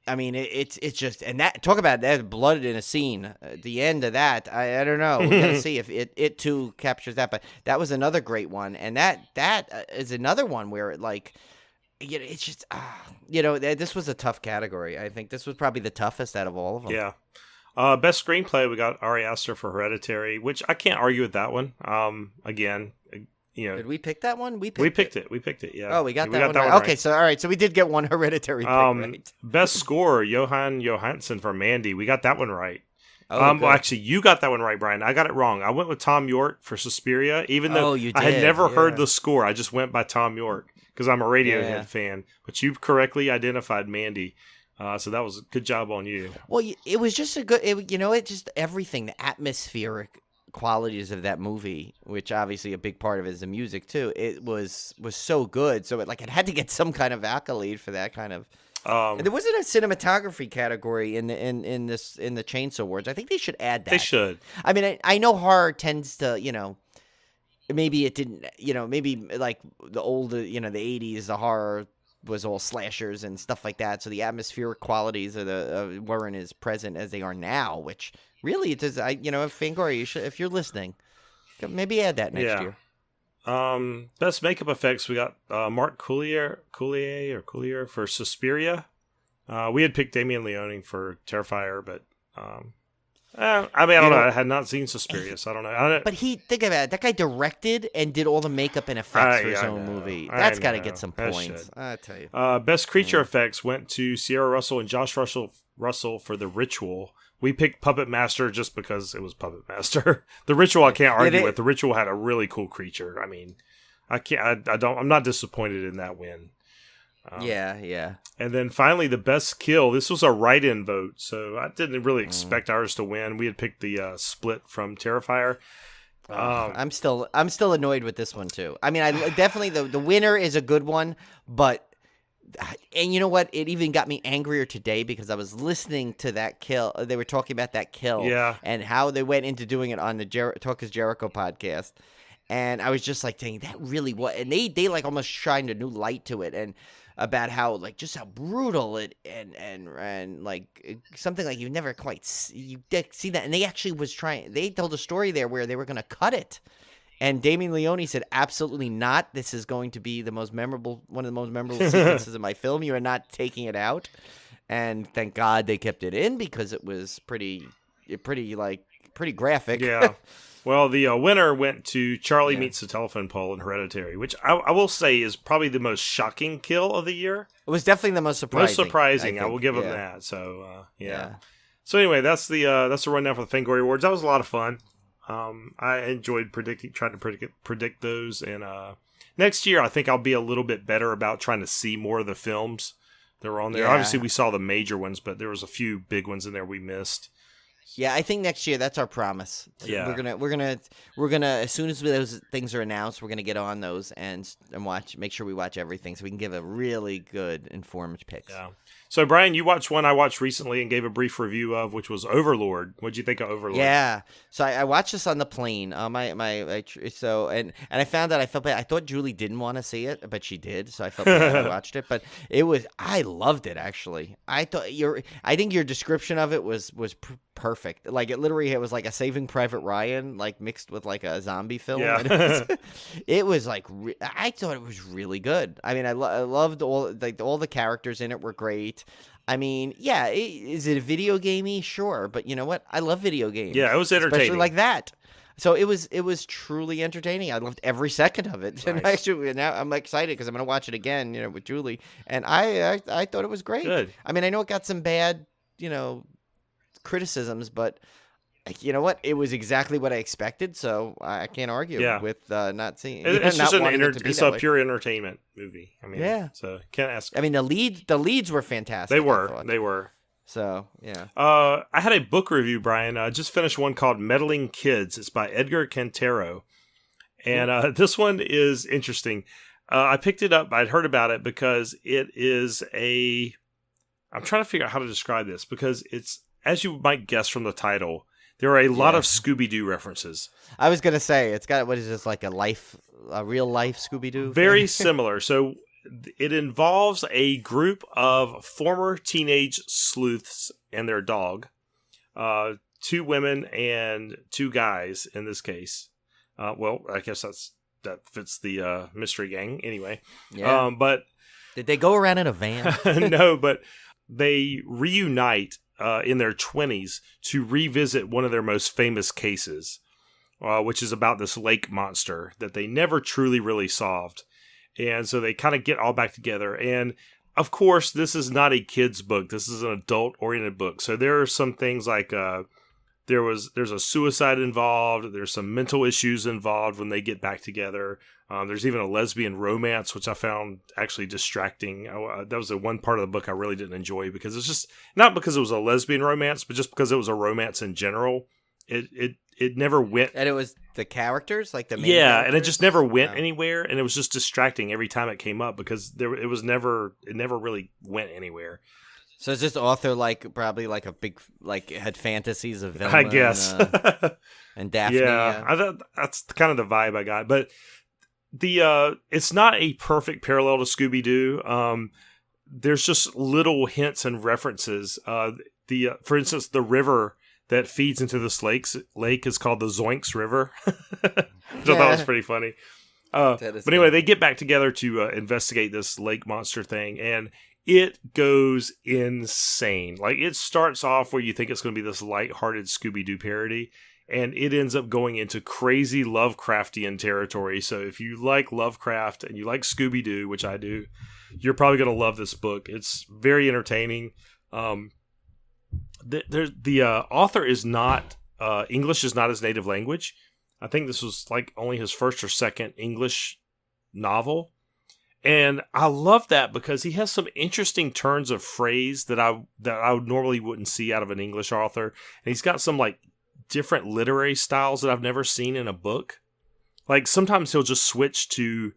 I mean, it's just, and that, talk about that blooded in a scene. The end of that, I don't know. We gotta see if it too captures that. But that was another great one, and that is another one where it like, you know, it's just, you know, this was a tough category. I think this was probably the toughest out of all of them. Yeah. Best screenplay, we got Ari Aster for Hereditary, which I can't argue with that one. Again. You know, did we pick that one? We picked it. Yeah. Oh, we got that one right. Okay, so all right, so we did get one Hereditary pick right. Best score, Johan Johansson for Mandy. We got that one right. Well, actually, you got that one right, Brian. I got it wrong. I went with Tom York for Suspiria, even though I had never heard the score. I just went by Tom York because I'm a Radiohead fan. But you correctly identified Mandy. So that was a good job on you. Well, it was just a good. It just everything, the atmospheric qualities of that movie, which obviously a big part of it is the music too. It was so good, so it had to get some kind of accolade for that kind of. And there wasn't a cinematography category in the Chainsaw Awards. I think they should add that. They should. I mean, I know horror tends to, you know, maybe it didn't, you know, maybe like the old, you know, the 80s, the horror was all slashers and stuff like that. So the atmospheric qualities of weren't as present as they are now, which. Really, it does. Fangoria, if you're listening, maybe add that next year. Best makeup effects, we got Mark Coulier for Suspiria. We had picked Damien Leone for Terrifier, but I don't know. I had not seen Suspiria, so I don't know. But think about it. That guy directed and did all the makeup and effects for his own movie. That's got to get some points. I tell you. Best creature effects went to Sierra Russell and Josh Russell for The Ritual. We picked Puppet Master just because it was Puppet Master. The Ritual I can't argue with. The Ritual had a really cool creature. I mean, I'm not disappointed in that win. Yeah. And then finally, the best kill. This was a write-in vote, so I didn't really expect ours to win. We had picked the Split from Terrifier. I'm still annoyed with this one too. I mean, I definitely the winner is a good one, but. And you know what? It even got me angrier today because I was listening to that kill. They were talking about that kill and how they went into doing it on the Talk is Jericho podcast. And I was just like thinking, that really was. And they like almost shined a new light to it and about how like just how brutal it and like something like you never quite see that. And they actually they told a story there where they were going to cut it. And Damien Leone said, absolutely not. This is going to be one of the most memorable sequences of my film. You are not taking it out. And thank God they kept it in because it was pretty graphic. Yeah. Well, the winner went to Charlie Meets the Telephone Pole in Hereditary, which I will say is probably the most shocking kill of the year. It was definitely the most surprising. I will give them that. So, yeah. So anyway, that's the rundown for the Fangoria Awards. That was a lot of fun. I enjoyed trying to predict those, and next year I think I'll be a little bit better about trying to see more of the films that were on there. Obviously, we saw the major ones, but there was a few big ones in there we missed. Yeah, I think next year that's our promise. Yeah. we're gonna as soon as those things are announced, we're gonna get on those and make sure we watch everything so we can give a really good informed picks. Yeah. So Brian, you watched one I watched recently and gave a brief review of, which was Overlord. What'd you think of Overlord? Yeah. So I watched this on the plane. And I found out I felt bad. I thought Julie didn't want to see it, but she did. So I felt bad I watched it. But I loved it actually. I think your description of it was perfect. Like it was like a Saving Private Ryan, like mixed with like a zombie film. Yeah. And it was like I thought it was really good. I mean, I loved all the characters in it were great. I mean, yeah, is it a video gamey? Sure, but you know what? I love video games. Yeah, it was entertaining, especially like that. So it was truly entertaining. I loved every second of it. Nice. And actually, now I'm excited because I'm going to watch it again, with Julie. And I thought it was great. Good. I mean, I know it got some bad, criticisms, but you know what? It was exactly what I expected, so I can't argue with not seeing. It's not just it's a pure entertainment movie. I mean, yeah. So can't ask. I mean, the leads were fantastic. They were. So yeah. I had a book review, Brian. I just finished one called "Meddling Kids." It's by Edgar Cantero, and this one is interesting. I picked it up. I'd heard about it because it is a. I'm trying to figure out how to describe this because it's, as you might guess from the title, there are a lot of Scooby-Doo references. I was going to say, it's got, what is this, like a real life Scooby-Doo? Very similar. So it involves a group of former teenage sleuths and their dog, 2 women and 2 guys in this case. Well, I guess that fits the mystery gang anyway. Yeah. But did they go around in a van? No, but they reunite in their 20s to revisit one of their most famous cases, which is about this lake monster that they never truly really solved. And so they kind of get all back together. And of course, this is not a kid's book. This is an adult-oriented book. So there are some things like there's a suicide involved. There's some mental issues involved when they get back together. There's even a lesbian romance, which I found actually distracting. That was the one part of the book I really didn't enjoy because it's just not because it was a lesbian romance, but just because it was a romance in general. It never went. And it was the characters, like the main characters? And it characters? just never went anywhere, and it was just distracting every time it came up because it never really went anywhere. So is this author probably like a big had fantasies of Velma? I guess. And Daphne. Yeah, I thought that's kind of the vibe I got, but it's not a perfect parallel to Scooby-Doo. There's just little hints and references. For instance, the river that feeds into this lake is called the Zoinks River. Which I thought was pretty funny. But anyway, they get back together to investigate this lake monster thing, and it goes insane. Like, it starts off where you think it's going to be this lighthearted Scooby-Doo parody, and it ends up going into crazy Lovecraftian territory. So if you like Lovecraft and you like Scooby-Doo, which I do, you're probably going to love this book. It's very entertaining. The author is not English is not his native language. I think this was like only his first or second English novel. And I love that because he has some interesting turns of phrase that I normally wouldn't see out of an English author. And he's got some like different literary styles that I've never seen in a book. Like sometimes he'll just switch to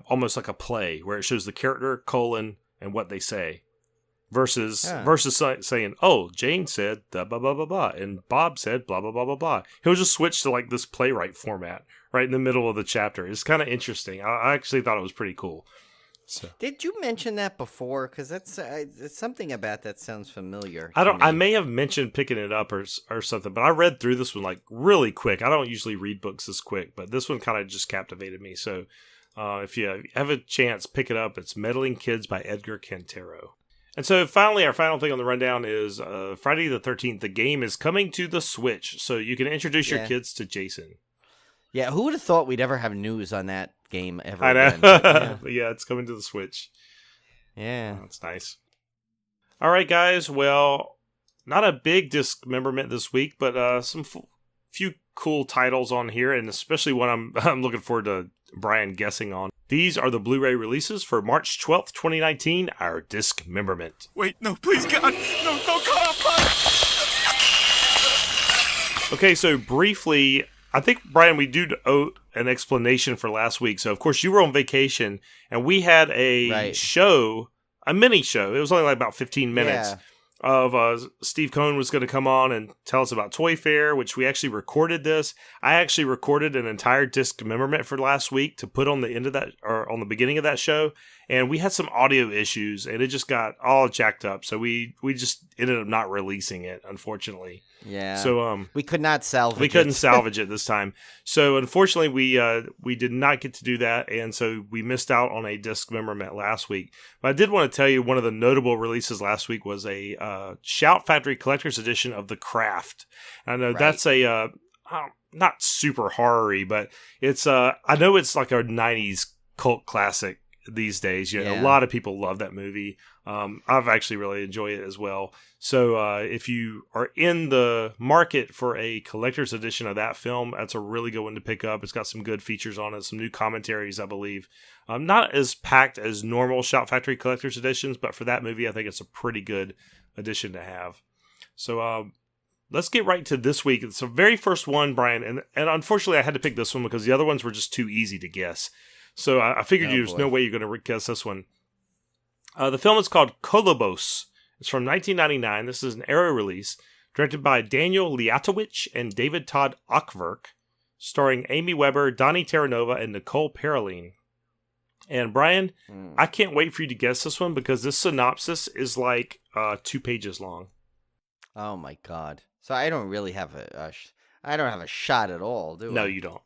almost like a play where it shows the character, and what they say. Versus saying, oh, Jane said blah, blah, blah, blah, and Bob said blah, blah, blah, blah, blah. He'll just switch to like this playwright format right in the middle of the chapter. It's kind of interesting. I actually thought it was pretty cool. So. Did you mention that before? Because that's something about that sounds familiar. I may have mentioned picking it up or something, but I read through this one like really quick. I don't usually read books this quick, but this one kind of just captivated me. So if you have a chance, pick it up. It's Meddling Kids by Edgar Cantero. And so finally, our final thing on the rundown is Friday the 13th. The game is coming to the Switch, so you can introduce your kids to Jason. Yeah, who would have thought we'd ever have news on that game ever I know. again? Yeah. But yeah, it's coming to the Switch. Yeah. That's nice. All right, guys. Well, not a big dismemberment this week, but some few cool titles on here, and especially one I'm looking forward to Brian guessing on. These are the Blu-ray releases for March 12th, 2019, our dismemberment. Wait, no, please, God, no, don't cut off Okay, so briefly, I think, Brian, we do owe an explanation for last week. So, of course, you were on vacation, and we had a show, a mini show. It was only like about 15 minutes of Steve Cohen was going to come on and tell us about Toy Fair, which we actually recorded this. I actually recorded an entire dismemberment for last week to put on the end of that, or on the beginning of that show. And we had some audio issues, and it just got all jacked up. So we just ended up not releasing it, unfortunately. Yeah. So we could not salvage it. We couldn't salvage it this time. So unfortunately, we did not get to do that, and so we missed out on a dismemberment last week. But I did want to tell you one of the notable releases last week was a Shout Factory Collector's Edition of The Craft. I know that's a not super horror-y, but it's I know it's like a 90s cult classic these days. You know, a lot of people love that movie. I've actually really enjoyed it as well. So if you are in the market for a collector's edition of that film, that's a really good one to pick up. It's got some good features on it, some new commentaries, I believe. Not as packed as normal Shout Factory collector's editions, but for that movie, I think it's a pretty good edition to have. So let's get right to this week. It's the very first one, Brian, and unfortunately I had to pick this one because the other ones were just too easy to guess. So I figured there's no way you're going to guess this one. The film is called Kolobos. It's from 1999. This is an Arrow release, directed by Daniel Liatowicz and David Todd Ockverk, starring Amy Weber, Donnie Terranova, and Nicole Paroline. And Brian, I can't wait for you to guess this one because this synopsis is like 2 pages long. Oh my God! So I don't really have I don't have a shot at all, do I? No, you don't.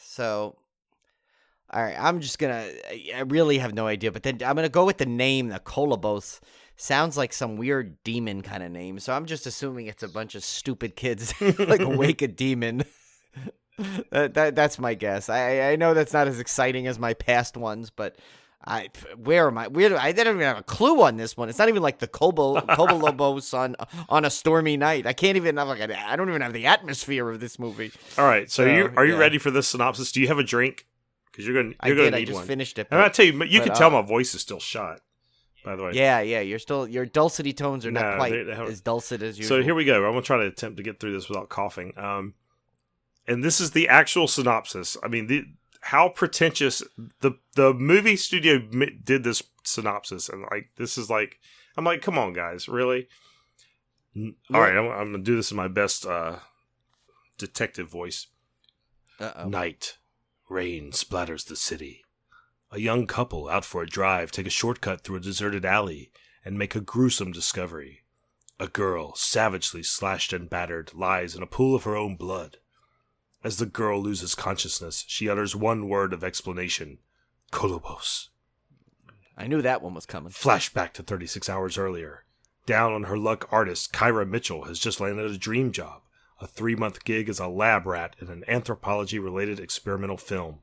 So. All right, I'm just going to, I really have no idea, but then I'm going to go with the name, the Kolobos. Sounds like some weird demon kind of name, so I'm just assuming it's a bunch of stupid kids, like awake a demon. That's my guess. I know that's not as exciting as my past ones, but where am I? I didn't even have a clue on this one. It's not even like the Kobolobos on a stormy night. I can't even have I don't even have the atmosphere of this movie. All right, so are you ready for this synopsis? Do you have a drink? Because you're gonna need one. I just finished it. And I tell you, you can tell my voice is still shot. By the way. Yeah. Your dulcety tones are not quite as dulcet as usual. So here we go. I'm gonna try to attempt to get through this without coughing. And this is the actual synopsis. I mean, how pretentious the movie studio did this synopsis, and like this is like, I'm like, come on, guys, really? All right, I'm gonna do this in my best detective voice. Night. Rain splatters the city. A young couple out for a drive take a shortcut through a deserted alley and make a gruesome discovery. A girl, savagely slashed and battered, lies in a pool of her own blood. As the girl loses consciousness, she utters one word of explanation. Kolobos. I knew that one was coming. Flashback to 36 hours earlier. Down on her luck artist, Kyra Mitchell has just landed a dream job. A 3-month gig as a lab rat in an anthropology-related experimental film.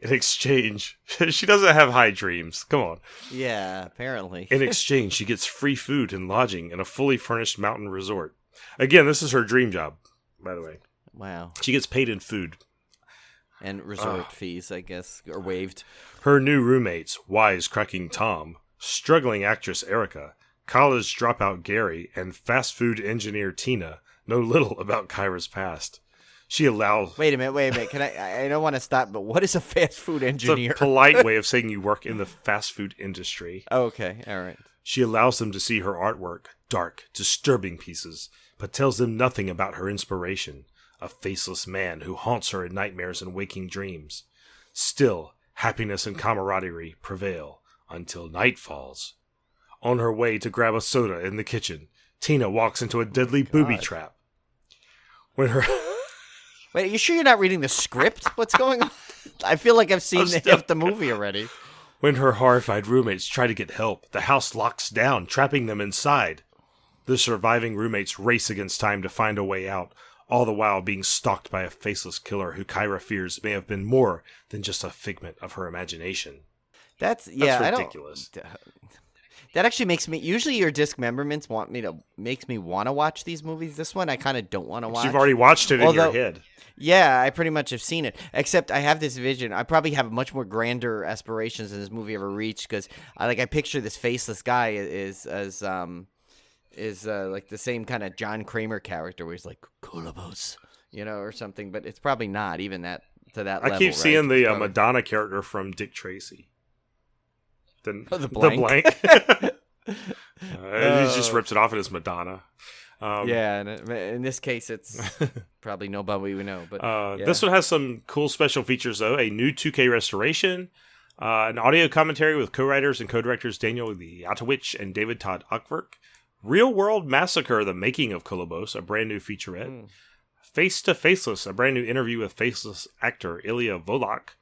In exchange, she doesn't have high dreams. Come on. Yeah, apparently. In exchange, she gets free food and lodging in a fully furnished mountain resort. Again, this is her dream job, by the way. Wow. She gets paid in food. And resort fees, I guess, are waived. Her new roommates, wisecracking Tom, struggling actress Erica, college dropout Gary, and fast food engineer Tina know little about Kyra's past. She allows... Wait a minute. Can I don't want to stop, but what is a fast food engineer? It's a polite way of saying you work in the fast food industry. Okay, all right. She allows them to see her artwork, dark, disturbing pieces, but tells them nothing about her inspiration, a faceless man who haunts her in nightmares and waking dreams. Still, happiness and camaraderie prevail until night falls. On her way to grab a soda in the kitchen, Tina walks into a deadly booby trap. When her... Wait, are you sure you're not reading the script? What's going on? I feel like I've seen half the movie already. When her horrified roommates try to get help, the house locks down, trapping them inside. The surviving roommates race against time to find a way out, all the while being stalked by a faceless killer who Kyra fears may have been more than just a figment of her imagination. That's ridiculous. That actually makes me. Usually, your dismemberments makes me want to watch these movies. This one, I kind of don't want to watch. You've already watched it in your head. Yeah, I pretty much have seen it. Except I have this vision. I probably have much more grander aspirations than this movie ever reached because I picture this faceless guy as is like the same kind of John Kramer character where he's like Colobos, or something. But it's probably not even that to that level. I keep seeing right? the Madonna character from Dick Tracy. The blank. He just rips it off and it's Madonna. Yeah, and in this case, it's probably nobody we know. But This one has some cool special features, though. A new 2K restoration, an audio commentary with co-writers and co-directors Daniel Liatowicz and David Todd Uckwerk, Real World Massacre, The Making of Kolobos, a brand new featurette, Face to Faceless, a brand new interview with faceless actor Ilya Volok,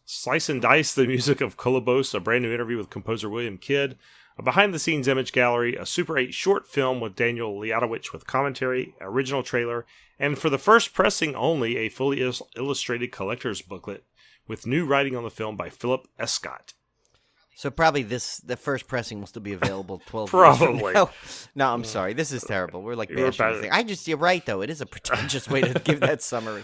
Slice and Dice, the music of Kolobos, a brand new interview with composer William Kidd, a behind-the-scenes image gallery, a Super 8 short film with Daniel Liatowicz with commentary, original trailer, and for the first pressing only, a fully illustrated collector's booklet with new writing on the film by Philip Escott. So probably the first pressing will still be available 12 Probably. years from now. No, I'm sorry. This is terrible. We're like bashing this thing. You're right, though. It is a pretentious way to give that summary.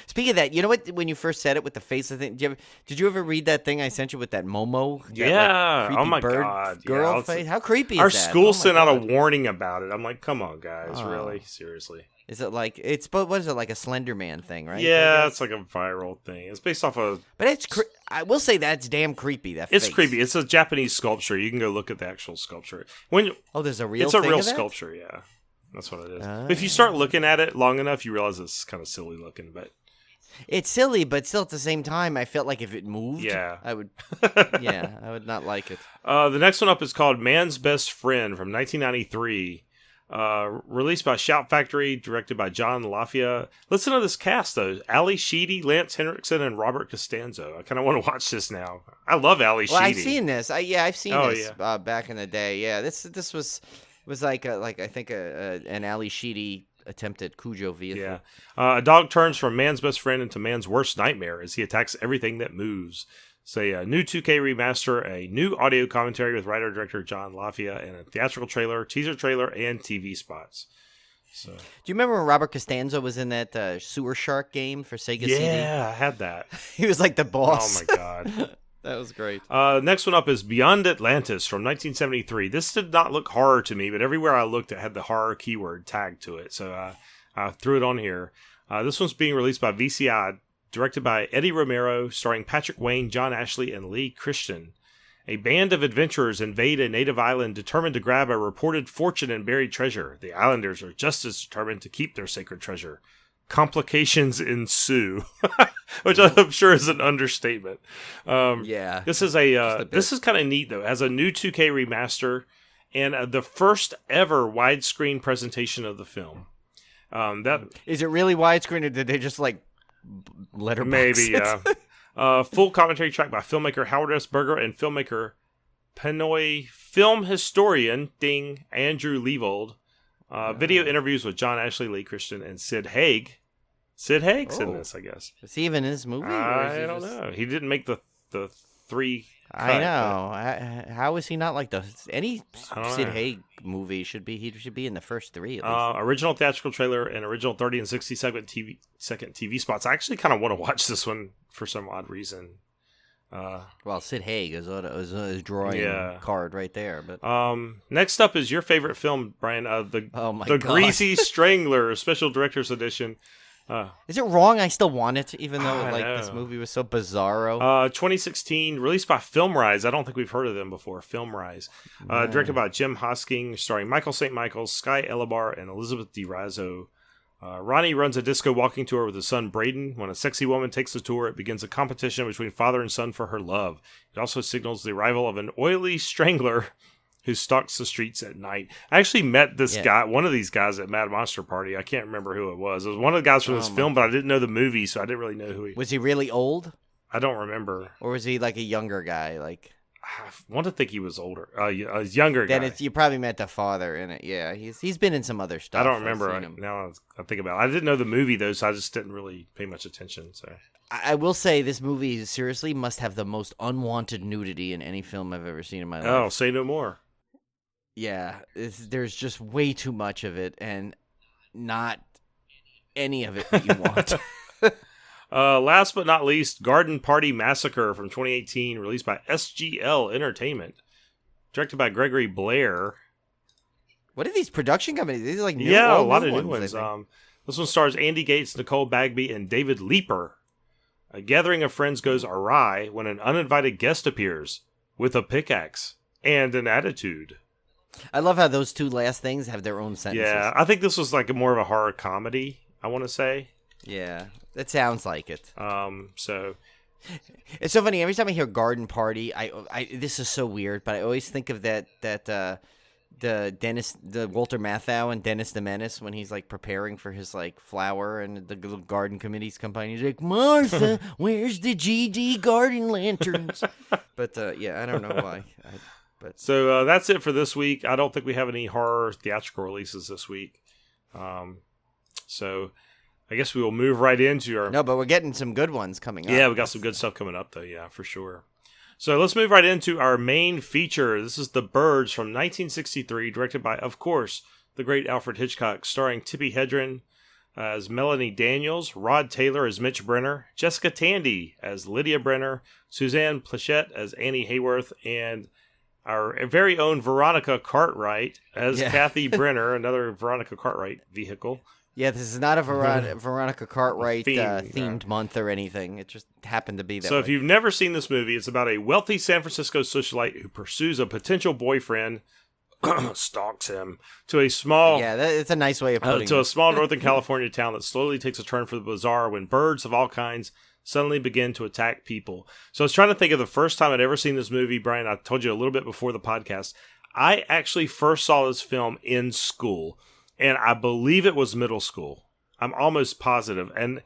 Speaking of that, you know what? When you first said it with the face of thing, did you ever read that thing I sent you with that Momo? Yeah. Like, oh, my bird God. Girl Yeah, face? How creepy is our that? school sent out a warning about it. I'm like, come on, guys. Really? Seriously. Is it like what is it, like a Slender Man thing, right? Yeah, it's like a viral thing. It's based off of... But I will say that's damn creepy, that face. It's creepy. It's a Japanese sculpture. You can go look at the actual sculpture. There's a real It's a thing real of that? sculpture, yeah. That's what it is. But if you start looking at it long enough, you realize it's kind of silly looking, but... It's silly, but still at the same time, I felt like if it moved, I would not like it. The next one up is called Man's Best Friend from 1993. Released by Shout Factory, directed by John LaFia. Listen to this cast, though. Ally Sheedy, Lance Henriksen, and Robert Costanzo. I kind of want to watch this now. I love Ally Sheedy. I've seen this. I've seen this back in the day. Yeah, this was like I think an Ally Sheedy attempted Cujo vehicle. Yeah. A dog turns from man's best friend into man's worst nightmare as he attacks everything that moves. Say a new 2K remaster, a new audio commentary with writer-director John LaFia, and a theatrical trailer, teaser trailer, and TV spots. So. Do you remember when Robert Costanzo was in that Sewer Shark game for Sega CD? Yeah, I had that. He was like the boss. Oh, my God. That was great. Next one up is Beyond Atlantis from 1973. This did not look horror to me, but everywhere I looked, it had the horror keyword tagged to it. So I threw it on here. This one's being released by VCI, directed by Eddie Romero, starring Patrick Wayne, John Ashley, and Lee Christian. A band of adventurers invade a native island determined to grab a reported fortune and buried treasure. The islanders are just as determined to keep their sacred treasure. Complications ensue, which I'm sure is an understatement. Yeah. This is this is kind of neat, though. It has a new 2K remaster and the first ever widescreen presentation of the film. Is it really widescreen, or did they just like letterbox maybe, yeah. Full commentary track by filmmaker Howard S. Berger and filmmaker Pinoy film historian Andrew Leavold. Video interviews with John Ashley, Lee Christian, and Sid Haig. Sid Haig's in this, I guess. Is he even in this movie? I don't know. He didn't make the three. I know. How is he not like any Sid Haig movie should be? He should be in the first three. At least. Original theatrical trailer and original 30 and 60 second TV spots. I actually kind of want to watch this one for some odd reason. Well, Sid Haig is a drawing card right there. But next up is your favorite film, Brian. The Greasy Strangler Special Director's Edition. Is it wrong? I still want it, even though this movie was so bizarro. 2016, released by FilmRise. I don't think we've heard of them before. FilmRise, directed by Jim Hosking, starring Michael St. Michael, Sky Elabar, and Elizabeth DiRazzo. Ronnie runs a disco walking tour with his son Braden. When a sexy woman takes the tour, it begins a competition between father and son for her love. It also signals the arrival of an oily strangler who stalks the streets at night. I actually met this guy, one of these guys at Mad Monster Party. I can't remember who it was. It was one of the guys from this film, but I didn't know the movie, so I didn't really know who he was. Was he really old? I don't remember. Or was he like a younger guy? Like, I want to think he was older, a younger guy. Then you probably met the father in it. Yeah, he's been in some other stuff. I don't remember now. I think about it. I didn't know the movie though, so I just didn't really pay much attention. So I will say this movie seriously must have the most unwanted nudity in any film I've ever seen in my life. Oh, say no more. Yeah, there's just way too much of it, and not any of it that you want. Last but not least, Garden Party Massacre from 2018, released by SGL Entertainment. Directed by Gregory Blair. What are these production companies? These are like new, Yeah, a all lot new of new ones. ones. This one stars Andy Gates, Nicole Bagby, and David Leeper. A gathering of friends goes awry when an uninvited guest appears with a pickaxe and an attitude. I love how those two last things have their own sentences. Yeah, I think this was like more of a horror comedy, I want to say. Yeah, that sounds like it. So It's so funny. Every time I hear garden party, I this is so weird, but I always think of the Walter Matthau and Dennis the Menace when he's like preparing for his like flower and the little garden committee's company. He's like, Martha, where's the GD garden lanterns? But yeah, I don't know why. So that's it for this week. I don't think we have any horror theatrical releases this week. So I guess we will move right into our... No, but we're getting some good ones coming up. Yeah, we got some good stuff coming up, though. Yeah, for sure. So let's move right into our main feature. This is The Birds from 1963, directed by, of course, the great Alfred Hitchcock, starring Tippi Hedren as Melanie Daniels, Rod Taylor as Mitch Brenner, Jessica Tandy as Lydia Brenner, Suzanne Plachette as Annie Hayworth, and our very own Veronica Cartwright as Kathy Brenner, another Veronica Cartwright vehicle. Yeah, this is not a Veronica Cartwright themed yeah. month or anything. It just happened to be that So way. if you've never seen this movie, it's about a wealthy San Francisco socialite who pursues a potential boyfriend, stalks him, to a small... Yeah, it's a nice way of putting it. To a small Northern California town that slowly takes a turn for the bizarre when birds of all kinds suddenly begin to attack people. So I was trying to think of the first time I'd ever seen this movie, Brian. I told you a little bit before the podcast. I actually first saw this film in school. And I believe it was middle school. I'm almost positive. And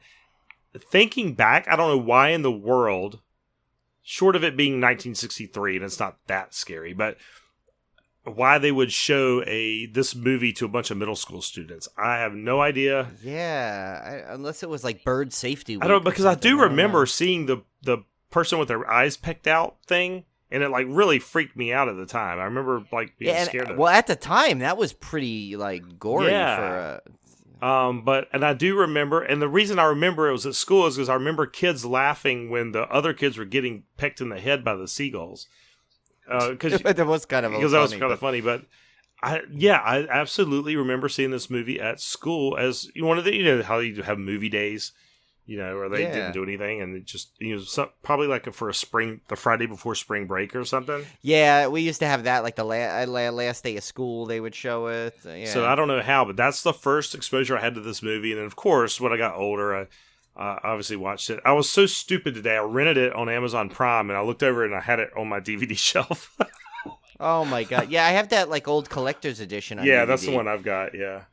thinking back, I don't know why in the world, short of it being 1963, and it's not that scary, but why they would show this movie to a bunch of middle school students. I have no idea. Yeah, unless it was like bird safety week. I don't, because I do remember seeing the person with their eyes pecked out thing. And it like really freaked me out at the time. I remember like being scared of it. Well, at the time, that was pretty like gory for and I do remember, and the reason I remember it was at school is because I remember kids laughing when the other kids were getting pecked in the head by the seagulls. That was kind of because that was kind of funny. But I absolutely remember seeing this movie at school as one of the how you have movie days. Where they didn't do anything, and it just probably like for the Friday before spring break or something. Yeah, we used to have that like the last day of school. They would show it. Yeah. So I don't know how, but that's the first exposure I had to this movie, and then of course when I got older, I obviously watched it. I was so stupid today. I rented it on Amazon Prime, and I looked over and I had it on my DVD shelf. Oh my god! Yeah, I have that like old collector's edition. On DVD. That's the one I've got. Yeah.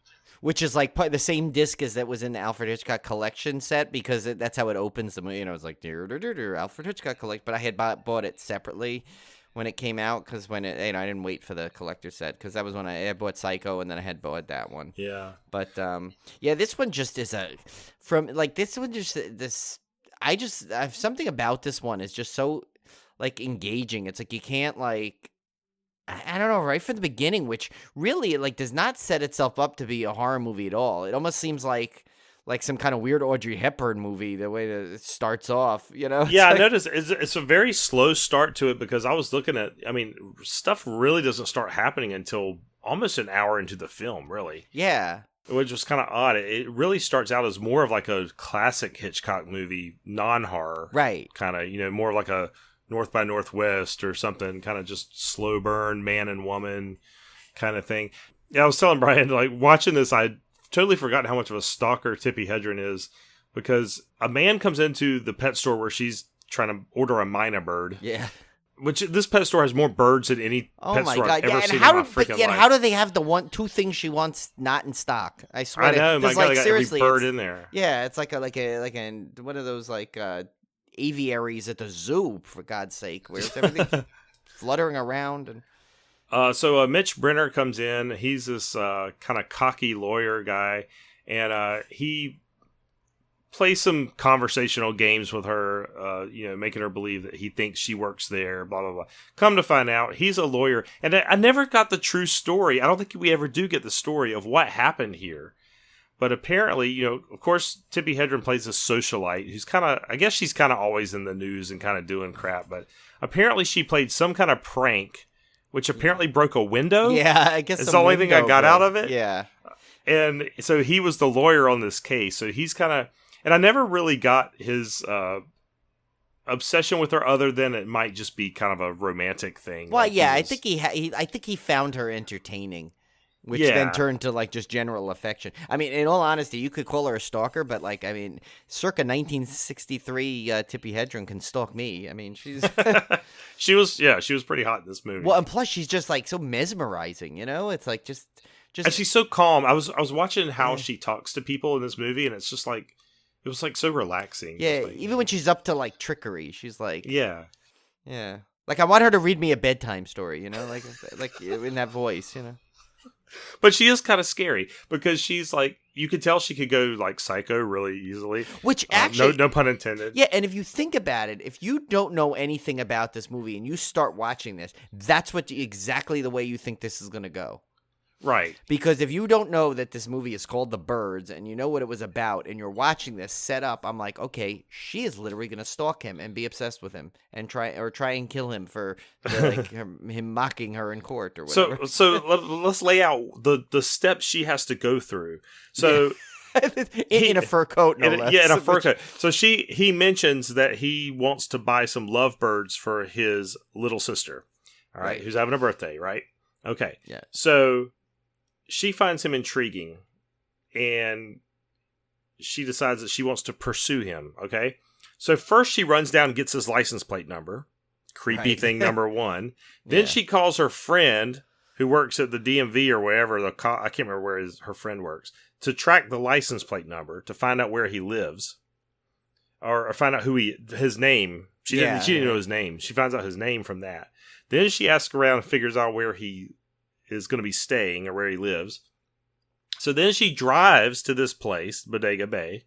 Which is like the same disc as that was in the Alfred Hitchcock collection set because that's how it opens the movie. It's like Alfred Hitchcock collect. But I had bought it separately when it came out because when it I didn't wait for the collector set because that was when I bought Psycho and then I had bought that one. Yeah. But this one just is I have something about this one is just so like engaging. It's like you can't like. I don't know, right from the beginning, which really like does not set itself up to be a horror movie at all. It almost seems like some kind of weird Audrey Hepburn movie, the way that it starts off, It's I like, noticed it's a very slow start to it because I was looking at, stuff really doesn't start happening until almost an hour into the film, really. Yeah. Which was kind of odd. It really starts out as more of like a classic Hitchcock movie, non-horror. Right. Kind of, more like a North by Northwest or something, kind of just slow burn, man and woman kind of thing. Yeah, I was telling Brian, like, watching this, I'd totally forgotten how much of a stalker Tippi Hedren is because a man comes into the pet store where she's trying to order a mynah bird. Yeah. Which this pet store has more birds than any pet store I've ever seen in my freaking life. How do they have the two things she wants not in stock? I swear. I know, my God, like, they got seriously, every bird in there. Yeah, it's like a what are those like aviaries at the zoo, for God's sake, where it's everything fluttering around. And so Mitch Brenner comes in. He's this kind of cocky lawyer guy, and he plays some conversational games with her, making her believe that he thinks she works there, blah, blah, blah. Come to find out, he's a lawyer. And I never got the true story. I don't think we ever do get the story of what happened here. But apparently, of course, Tippi Hedren plays a socialite who's I guess she's kind of always in the news and kind of doing crap. But apparently she played some kind of prank which apparently broke a window. Yeah, I guess it's the only thing I got out of it. Yeah. And so he was the lawyer on this case. So he's kind of, and I never really got his obsession with her, other than it might just be kind of a romantic thing. Well, like yeah, I think I think he found her entertaining, which then turned to like just general affection. I mean, in all honesty, you could call her a stalker, but like, I mean, circa 1963, Tippi Hedren can stalk me. I mean, she's she was pretty hot in this movie. well, and plus she's just like so mesmerizing. You know, it's like just and she's so calm. I was watching how she talks to people in this movie, and it's just like it was like so relaxing. Yeah, like, even when she's up to like trickery, she's like yeah. Like I want her to read me a bedtime story. You know, like in that voice. You know. But she is kind of scary because she's like, you could tell she could go like psycho really easily. Which actually, no pun intended. Yeah, and if you think about it, if you don't know anything about this movie and you start watching this, that's exactly the way you think this is going to go. Right. Because if you don't know that this movie is called The Birds and you know what it was about and you're watching this set up, I'm like, okay, she is literally going to stalk him and be obsessed with him and try and kill him for like him mocking her in court or whatever. So let's lay out the steps she has to go through. So in a fur coat, no less. Yeah, in a fur coat. So he mentions that he wants to buy some lovebirds for his little sister. All right, who's having a birthday, right? Okay. Yeah. So she finds him intriguing, and she decides that she wants to pursue him, okay? So first she runs down and gets his license plate number. Creepy thing number one. Then she calls her friend, who works at the DMV or wherever, I can't remember where her friend works, to track the license plate number to find out where he lives. Or find out his name. She didn't know his name. She finds out his name from that. Then she asks around and figures out where he is going to be staying or where he lives. So then she drives to this place, Bodega Bay.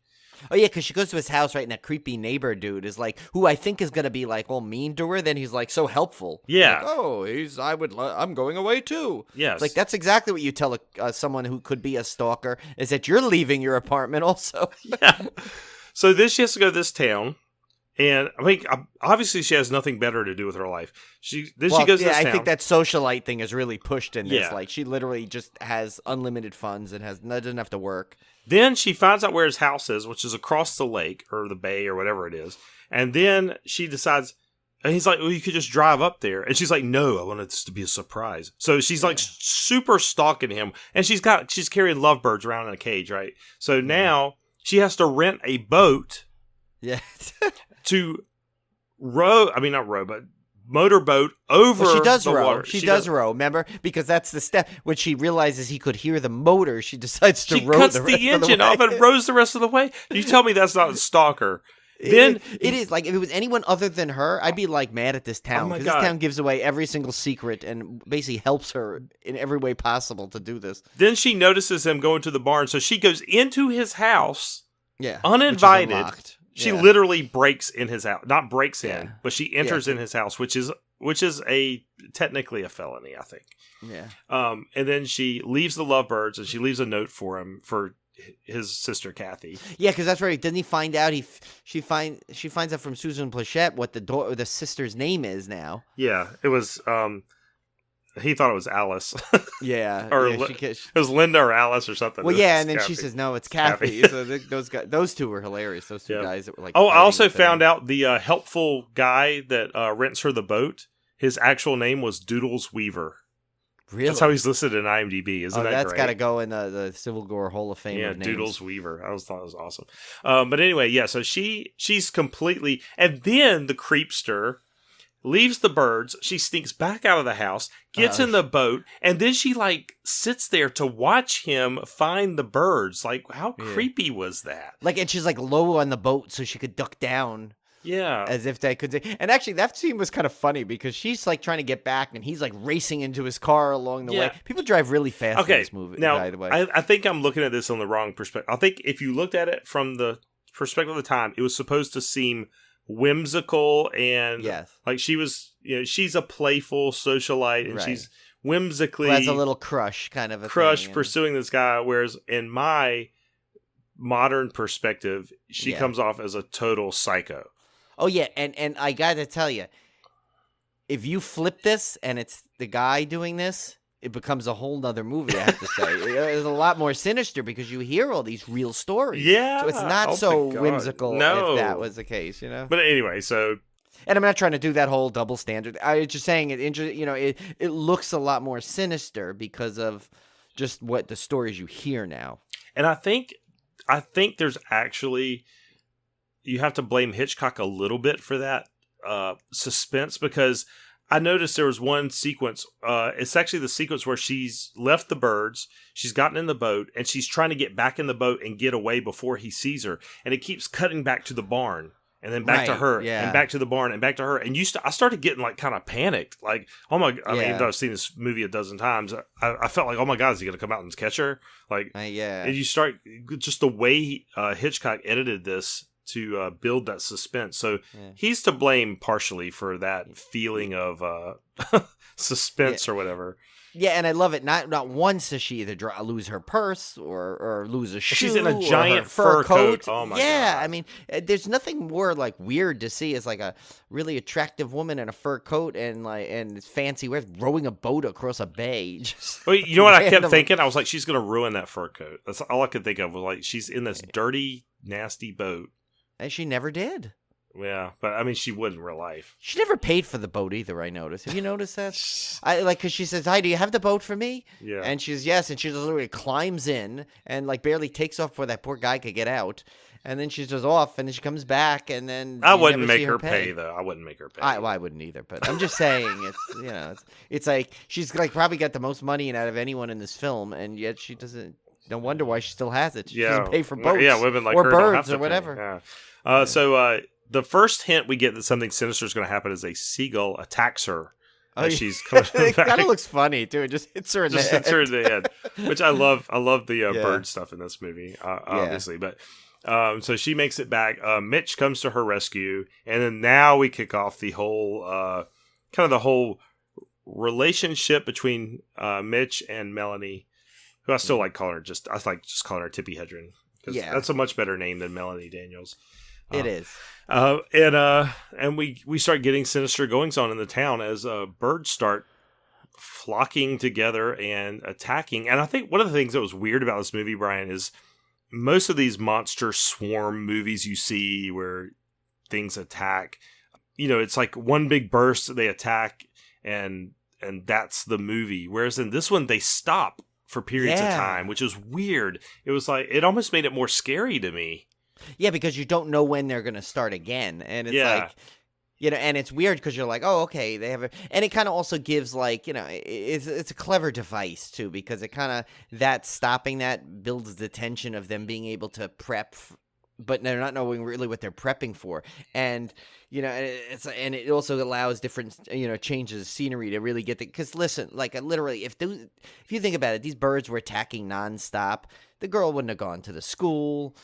Oh yeah, because she goes to his house, right? And that creepy neighbor dude is like, who I think is going to be like all mean to her. Then he's like so helpful. Yeah. Like, I'm going away too. Yes. It's like that's exactly what you tell someone who could be a stalker is that you're leaving your apartment also. Yeah. So then she has to go to this town. And I mean, obviously, she has nothing better to do with her life. She goes to this town. I think that socialite thing is really pushed in this. Yeah. Like, she literally just has unlimited funds and doesn't have to work. Then she finds out where his house is, which is across the lake or the bay or whatever it is. And then she decides, and he's like, well, you could just drive up there. And she's like, no, I wanted this to be a surprise. So she's like super stalking him. And she's carrying lovebirds around in a cage, right? So now she has to rent a boat. Yeah. To motorboat over she does the row. water. She does row, remember? Because that's the step. When she realizes he could hear the motor, she decides to row cuts the rest the of the engine way. off and rows the rest of the way. You tell me that's not a stalker. Then it is. Like, if it was anyone other than her, I'd be like mad at this town. my Because God. this town gives away every single secret and basically helps her in every way possible to do this. Then she notices him going to the barn, so she goes into his house, Yeah. uninvited. Which is unlocked. She Yeah. literally breaks in his house. Not breaks in, Yeah. but she enters in his house, which is technically a felony, I think. Yeah. And then she leaves the lovebirds, and she leaves a note for him for his sister Kathy. Yeah, because that's right. Doesn't he find out? She finds out from Susan Plachette what the sister's name is now. Yeah, it was. He thought it was Alice. Yeah, Or yeah, it was Linda or Alice or something. Well, It was yeah, and then Kathy. she says no, it's Kathy. So those two were hilarious. Those two guys that were like. Oh, I also fighting with found out the helpful guy that rents her the boat. His actual name was Doodles Weaver. Really? That's how he's listed in IMDb. Isn't that that's great? got to go in the Civil War Hall of Fame. Yeah, of names. Doodles Weaver. I thought it was awesome. But anyway, yeah. So she's completely, and then the creepster leaves the birds. She sneaks back out of the house, gets in the boat, and then she like sits there to watch him find the birds. Like, how creepy was that? Like, and she's like low on the boat so she could duck down. Yeah. As if they could. And actually, that scene was kind of funny because she's like trying to get back and he's like racing into his car along the way. People drive really fast in this movie, now, by the way. I think I'm looking at this on the wrong perspective. I think if you looked at it from the perspective of the time, it was supposed to seem whimsical and like she was, she's a playful socialite and she's whimsically has a little crush kind of a thing, pursuing this guy. Whereas in my modern perspective, she comes off as a total psycho. Oh, yeah, and I got to tell you, if you flip this and it's the guy doing this, it becomes a whole nother movie, I have to say. It's a lot more sinister because you hear all these real stories. Yeah. So it's not Oh so my God. whimsical No. if that was the case, you know? But anyway, so And I'm not trying to do that whole double standard. I'm just saying it looks a lot more sinister because of just what the stories you hear now. and I think there's actually, you have to blame Hitchcock a little bit for that suspense, because I noticed there was one sequence. It's actually the sequence where she's left the birds, she's gotten in the boat, and she's trying to get back in the boat and get away before he sees her. And it keeps cutting back to the barn, and then back to Right, her, yeah. and back to the barn, and back to her. And I started getting like kind of panicked, like, oh my! I mean, even though I've seen this movie a dozen times, I felt like, oh my God, is he going to come out and catch her? Like, Yeah. and you start just the way Hitchcock edited this to build that suspense. So he's to blame partially for that feeling of suspense or whatever. Yeah, and I love it. Not once does she either lose her purse or lose a shoe. She's in a or giant her fur coat. Oh my yeah, God. I mean, there's nothing more like weird to see as like a really attractive woman in a fur coat and fancy wear rowing a boat across a bay. Just Well, you know what I kept random. thinking? I was like, she's going to ruin that fur coat. That's all I could think of, was like, she's in this dirty, nasty boat. And she never did. Yeah, but I mean, she would in real life. She never paid for the boat either. I noticed. Have you noticed that? Because she says, "Hi, do you have the boat for me?" Yeah. And she's yes, and she just literally climbs in and like barely takes off before that poor guy could get out. And then she's just off, and then she comes back, and then I you wouldn't never make see her pay. pay, though. I wouldn't make her pay. I wouldn't either, but I'm just saying it's like she's like probably got the most money out of anyone in this film, and yet she doesn't. No wonder why she still has it. She doesn't pay for boats, women like or her don't have birds to or pay. whatever. Yeah. So the first hint we get that something sinister is going to happen is a seagull attacks her as she's coming it back. kind of looks funny too. It just hits her in Just the hits her in head. the head, which I love. I love the Yeah. bird stuff in this movie, obviously. But so she makes it back. Mitch comes to her rescue, and then now we kick off the whole kind of the whole relationship between Mitch and Melanie, who I still like calling her. I like just calling her Tippi Hedren, because that's a much better name than Melanie Daniels. It is. And we start getting sinister goings on in the town as birds start flocking together and attacking. And I think one of the things that was weird about this movie, Brian, is most of these monster swarm movies you see where things attack, it's like one big burst, they attack, and that's the movie. Whereas in this one, they stop for periods of time, which is weird. It was like, it almost made it more scary to me. Yeah, because you don't know when they're going to start again. And it's like, and it's weird because you're like, oh, okay, they have and it kind of also gives like, it's a clever device too, because it kind of, that stopping that builds the tension of them being able to prep, but they're not knowing really what they're prepping for. And, and it also allows different, changes of scenery to really get because listen, like literally, if you think about it, these birds were attacking nonstop, the girl wouldn't have gone to the school.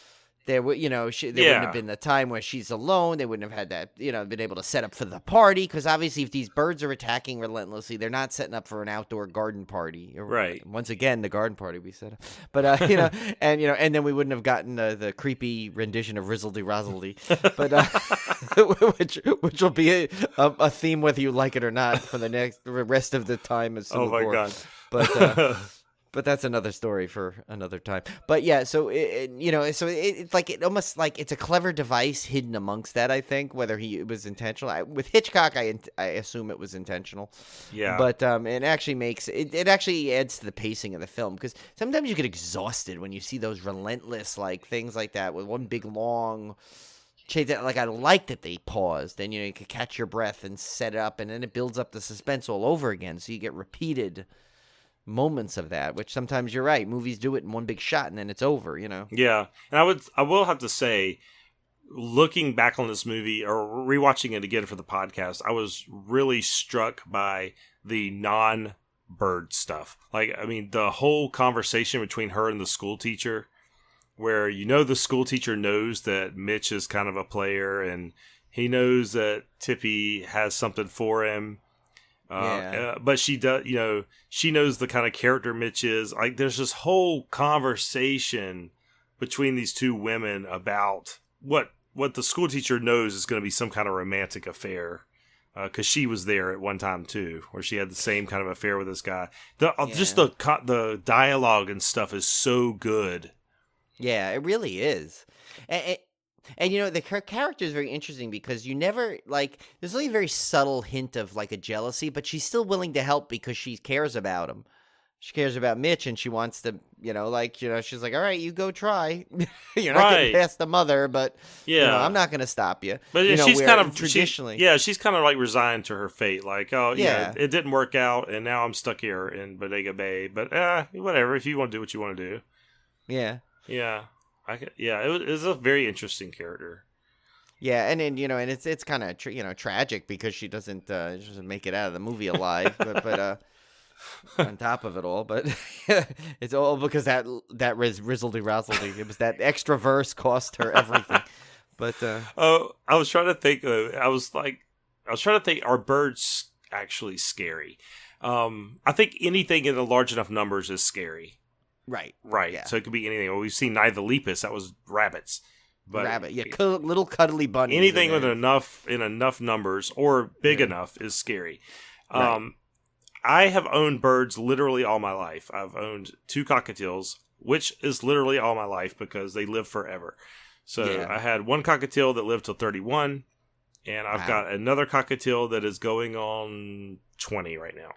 There would, there wouldn't have been the time where she's alone. They wouldn't have had that, been able to set up for the party. Because obviously, if these birds are attacking relentlessly, they're not setting up for an outdoor garden party. Right. Once again, the garden party we set up. But and then we wouldn't have gotten the creepy rendition of Rizzledy Rozzledy. But which will be a theme whether you like it or not for the rest of the time as Civil War. God. But that's another story for another time. But yeah, so it's like it almost like it's a clever device hidden amongst that. I think whether it was intentional. With Hitchcock, I assume it was intentional. Yeah. But it actually makes it actually adds to the pacing of the film, because sometimes you get exhausted when you see those relentless like things like that with one big long. Like I like that they paused and you could catch your breath and set it up, and then it builds up the suspense all over again, so you get repeated moments of that, which sometimes you're right, movies do it in one big shot and then it's over. Yeah, and I will have to say, looking back on this movie or rewatching it again for the podcast, I was really struck by the non-bird stuff. Like, I mean, the whole conversation between her and the school teacher, where the school teacher knows that Mitch is kind of a player and he knows that Tippi has something for him. But she does, she knows the kind of character Mitch is. Like, there's this whole conversation between these two women about what the school teacher knows is going to be some kind of romantic affair because she was there at one time too, where she had the same kind of affair with this guy. Just Yeah. the dialogue and stuff is so good. Yeah, it really is. And you know, the character is very interesting because you never, like, there's only a very subtle hint of, like, a jealousy, but she's still willing to help because she cares about him. She cares about Mitch, and she wants to, she's like, all right, you go try. You're not getting Right. past the mother, but, Yeah. I'm not going to stop you. But You know, she's where kind of traditionally. she's kind of like resigned to her fate. Like, oh, Yeah. it didn't work out, and now I'm stuck here in Bodega Bay. But whatever. If you want to do what you want to do, Yeah. yeah, it was a very interesting character. Yeah, and then and it's kind of tragic because she doesn't make it out of the movie alive, but on top of it all, but it's all because that Rizzledy Razzledy, it was that extra verse cost her everything. But I was trying to think. I was trying to think. Are birds actually scary? I think anything in the large enough numbers is scary. right, Right. yeah. So it could be anything. Well, we've seen Nitholepus. That was rabbits. But Rabbit, yeah, little cuddly bunnies. anything in with there. enough numbers or big Yeah. enough is scary. Right. I have owned birds literally all my life. I've owned 2 cockatiels, which is literally all my life because they live forever. So Yeah. I had 1 cockatiel that lived till 31, and I've Wow. got another cockatiel that is going on 20 right now.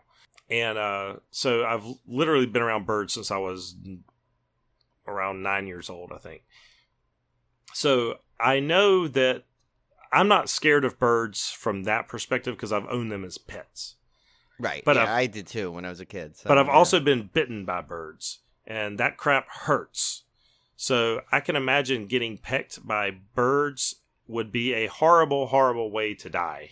And so I've literally been around birds since I was around 9 years old, I think. So I know that I'm not scared of birds from that perspective because I've owned them as pets. Right, but yeah, I've- I did too when I was a kid. So, But I've yeah. also been bitten by birds, and that crap hurts. So I can imagine getting pecked by birds would be a horrible, horrible way to die.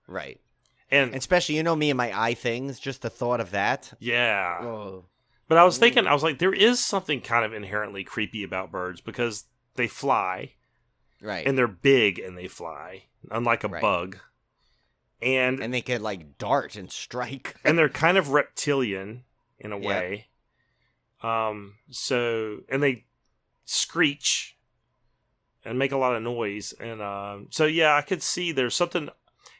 right, And especially me and my eye things. Just the thought of that. yeah. Oh, But I was thinking, I was like, there is something kind of inherently creepy about birds because they fly, right, and they're big and they fly, unlike a Right. bug. And they could like dart and strike. and they're kind of reptilian in a Yeah. way. And they screech and make a lot of noise. And so yeah, I could see there's something.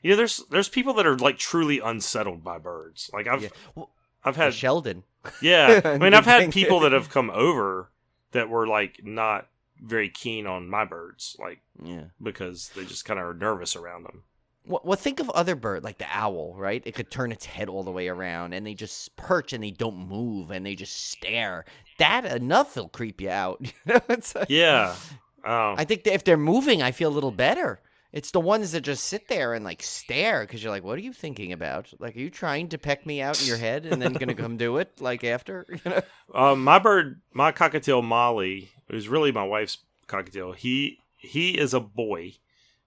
There's people that are like truly unsettled by birds. Like Yeah. Well, I've had Sheldon. yeah. I mean, I've had Thank you. people that have come over that were like not very keen on my birds, like Yeah. because they just kind of are nervous around them. Well, think of other bird like the owl, right? It could turn its head all the way around, and they just perch and they don't move and they just stare. That enough will creep you out. It's like- Yeah. I think that if they're moving, I feel a little better. It's the ones that just sit there and like stare because you're like, what are you thinking about? Like, are you trying to peck me out in your head and then gonna come do it like after? My cockatiel Molly, who's really my wife's cockatiel, he is a boy,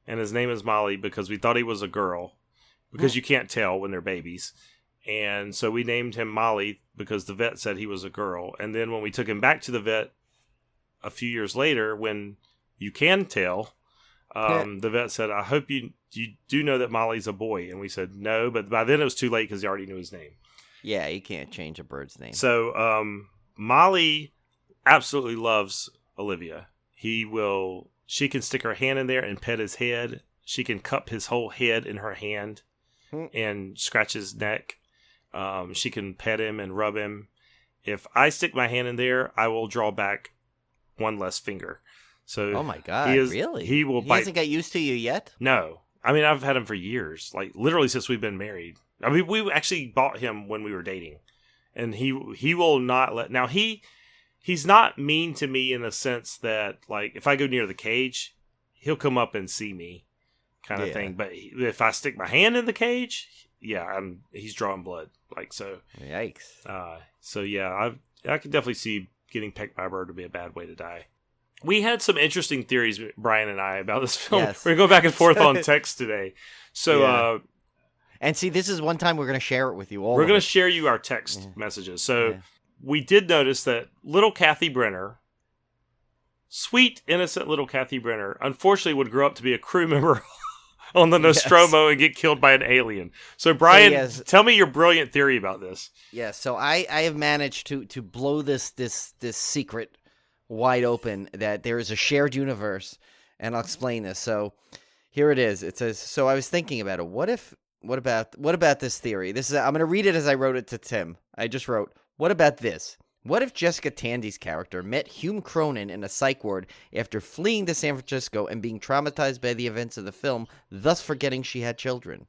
and his name is Molly because we thought he was a girl, because you can't tell when they're babies, and so we named him Molly because the vet said he was a girl, and then when we took him back to the vet a few years later, when you can tell, the vet said, "I hope you do know that Molly's a boy," and we said no, but by then it was too late because he already knew his name. Yeah, you can't change a bird's name. So Molly absolutely loves Olivia. She can stick her hand in there and pet his head. She can cup his whole head in her hand and scratch his neck. She can pet him and rub him. If I stick my hand in there, I will draw back one less finger. So Oh my God! Really? He will He bite. hasn't got used to you yet. No, I mean I've had him for years, like literally since we've been married. I mean we actually bought him when we were dating, and he will not let. Now he's not mean to me in a sense that like if I go near the cage, he'll come up and see me, kind of Yeah. thing. But if I stick my hand in the cage, yeah, he's drawing blood, like so. Yikes! So yeah, I can definitely see getting pecked by a bird would be a bad way to die. We had some interesting theories, Brian and I, about this film. Yes. We're going to go back and forth on text today. So Yeah. And see, this is one time we're going to share it with you all. we're of going it. to share you our text messages. So Yeah. we did notice that little Kathy Brenner, sweet, innocent little Kathy Brenner, unfortunately would grow up to be a crew member on the Nostromo and get killed by an alien. So Brian, yes. tell me your brilliant theory about this. Yeah, so I have managed to blow this secret wide open that there is a shared universe, and I'll explain this. So here it is. It says, so I was thinking about it. What if What about this theory? This is I'm going to read it as I wrote it to Tim. I just wrote, "What about this? What if Jessica Tandy's character met Hume Cronin in a psych ward after fleeing to San Francisco and being traumatized by the events of the film, thus forgetting she had children?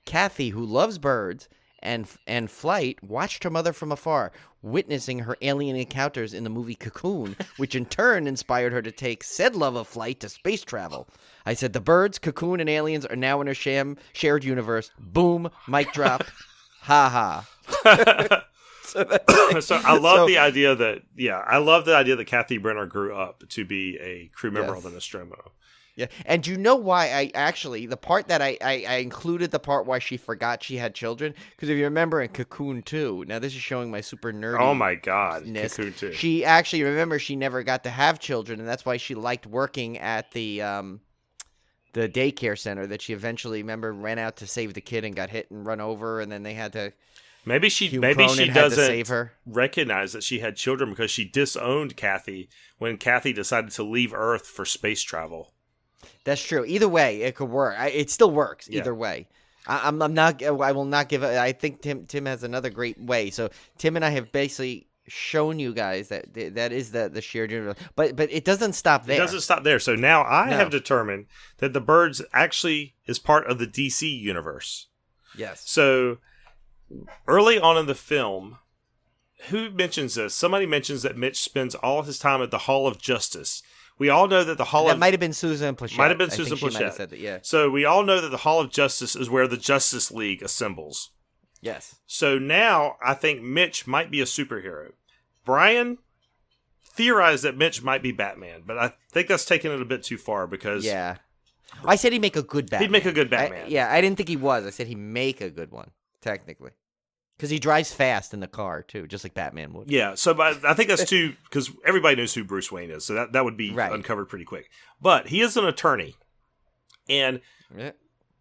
Kathy, who loves birds and flight, watched her mother from afar, witnessing her alien encounters in the movie Cocoon, which in turn inspired her to take said love of flight to space travel. I said the birds, Cocoon, and aliens are now in a shared universe. Boom, mic drop. Ha ha." So I love the idea that Kathy Brenner grew up to be a crew member of the Nostromo. Yeah, and you know why the part that I included the part why she forgot she had children? Because if you remember in Cocoon 2, now this is showing my super nerdy. Oh my God, Cocoon 2. She actually, remember, she never got to have children, and that's why she liked working at the daycare center that she eventually, ran out to save the kid and got hit and run over, and then they had to... Maybe she doesn't recognize that she had children because she disowned Kathy when Kathy decided to leave Earth for space travel. That's true. Either way, it could work. It still works. Either way, I will not give. I think Tim has another great way. So Tim and I have basically shown you guys that is the shared universe. But it doesn't stop there. It doesn't stop there. So now I have determined that the birds actually is part of the DC universe. Yes. So early on in the film, who mentions this? Somebody mentions that Mitch spends all of his time at the Hall of Justice. We all know that the Hall of... That might have been Susan Plachette. Might have been Susan Plachette. Might have said that, yeah. So we all know that the Hall of Justice is where the Justice League assembles. Yes. So now I think Mitch might be a superhero. Brian theorized that Mitch might be Batman, but I think that's taking it a bit too far because... Yeah. I said he'd make a good Batman. He'd make a good Batman. I didn't think he was. I said he'd make a good one, technically. Because he drives fast in the car, too, just like Batman would. Yeah, so I think that's too... Because everybody knows who Bruce Wayne is, so that would be uncovered pretty quick. But he is an attorney. And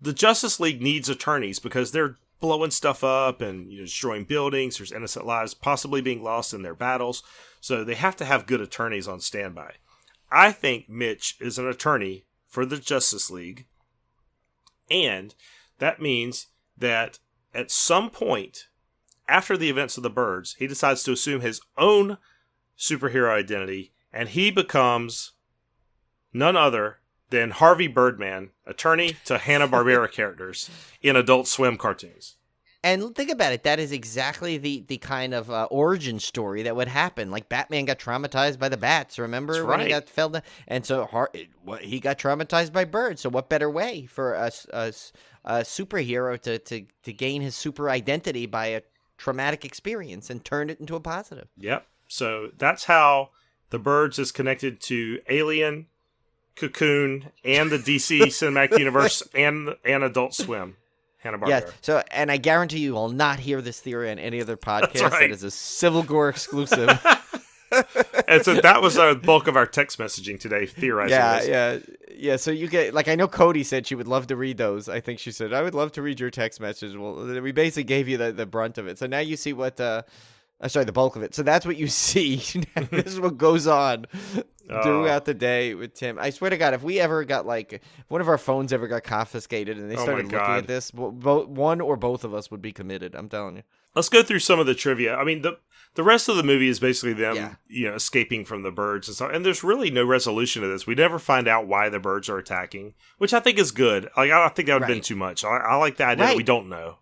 the Justice League needs attorneys because they're blowing stuff up and destroying buildings. There's innocent lives possibly being lost in their battles. So they have to have good attorneys on standby. I think Mitch is an attorney for the Justice League. And that means that at some point... after the events of the birds, he decides to assume his own superhero identity, and he becomes none other than Harvey Birdman, attorney to Hanna-Barbera characters in Adult Swim cartoons. And think about it, that is exactly the kind of origin story that would happen. Like Batman got traumatized by the bats, remember? That's when right. He got felled down? And so he got traumatized by birds. So what better way for a superhero to gain his super identity by a traumatic experience and turn it into a positive? Yep. So that's how the birds is connected to Alien, Cocoon, and the DC Cinematic Universe and Adult Swim. Hanna-Barbera. Yes. So, and I guarantee you will not hear this theory on any other podcast. That is a Civil Gore exclusive. And so that was the bulk of our text messaging today, theorizing this. Yeah. So you get, like, I know Cody said she would love to read those. I think she said, I would love to read your text message. Well, we basically gave you the brunt of it. So now you see what, the bulk of it. So that's what you see. This is what goes on throughout the day with Tim. I swear to God, if we ever got, if one of our phones ever got confiscated and they started looking at this, one or both of us would be committed. I'm telling you. Let's go through some of the trivia. I mean, the rest of the movie is basically them, escaping from the birds and stuff. And there's really no resolution to this. We never find out why the birds are attacking, which I think is good. Like, I don't think that would have been too much. I like the idea that we don't know.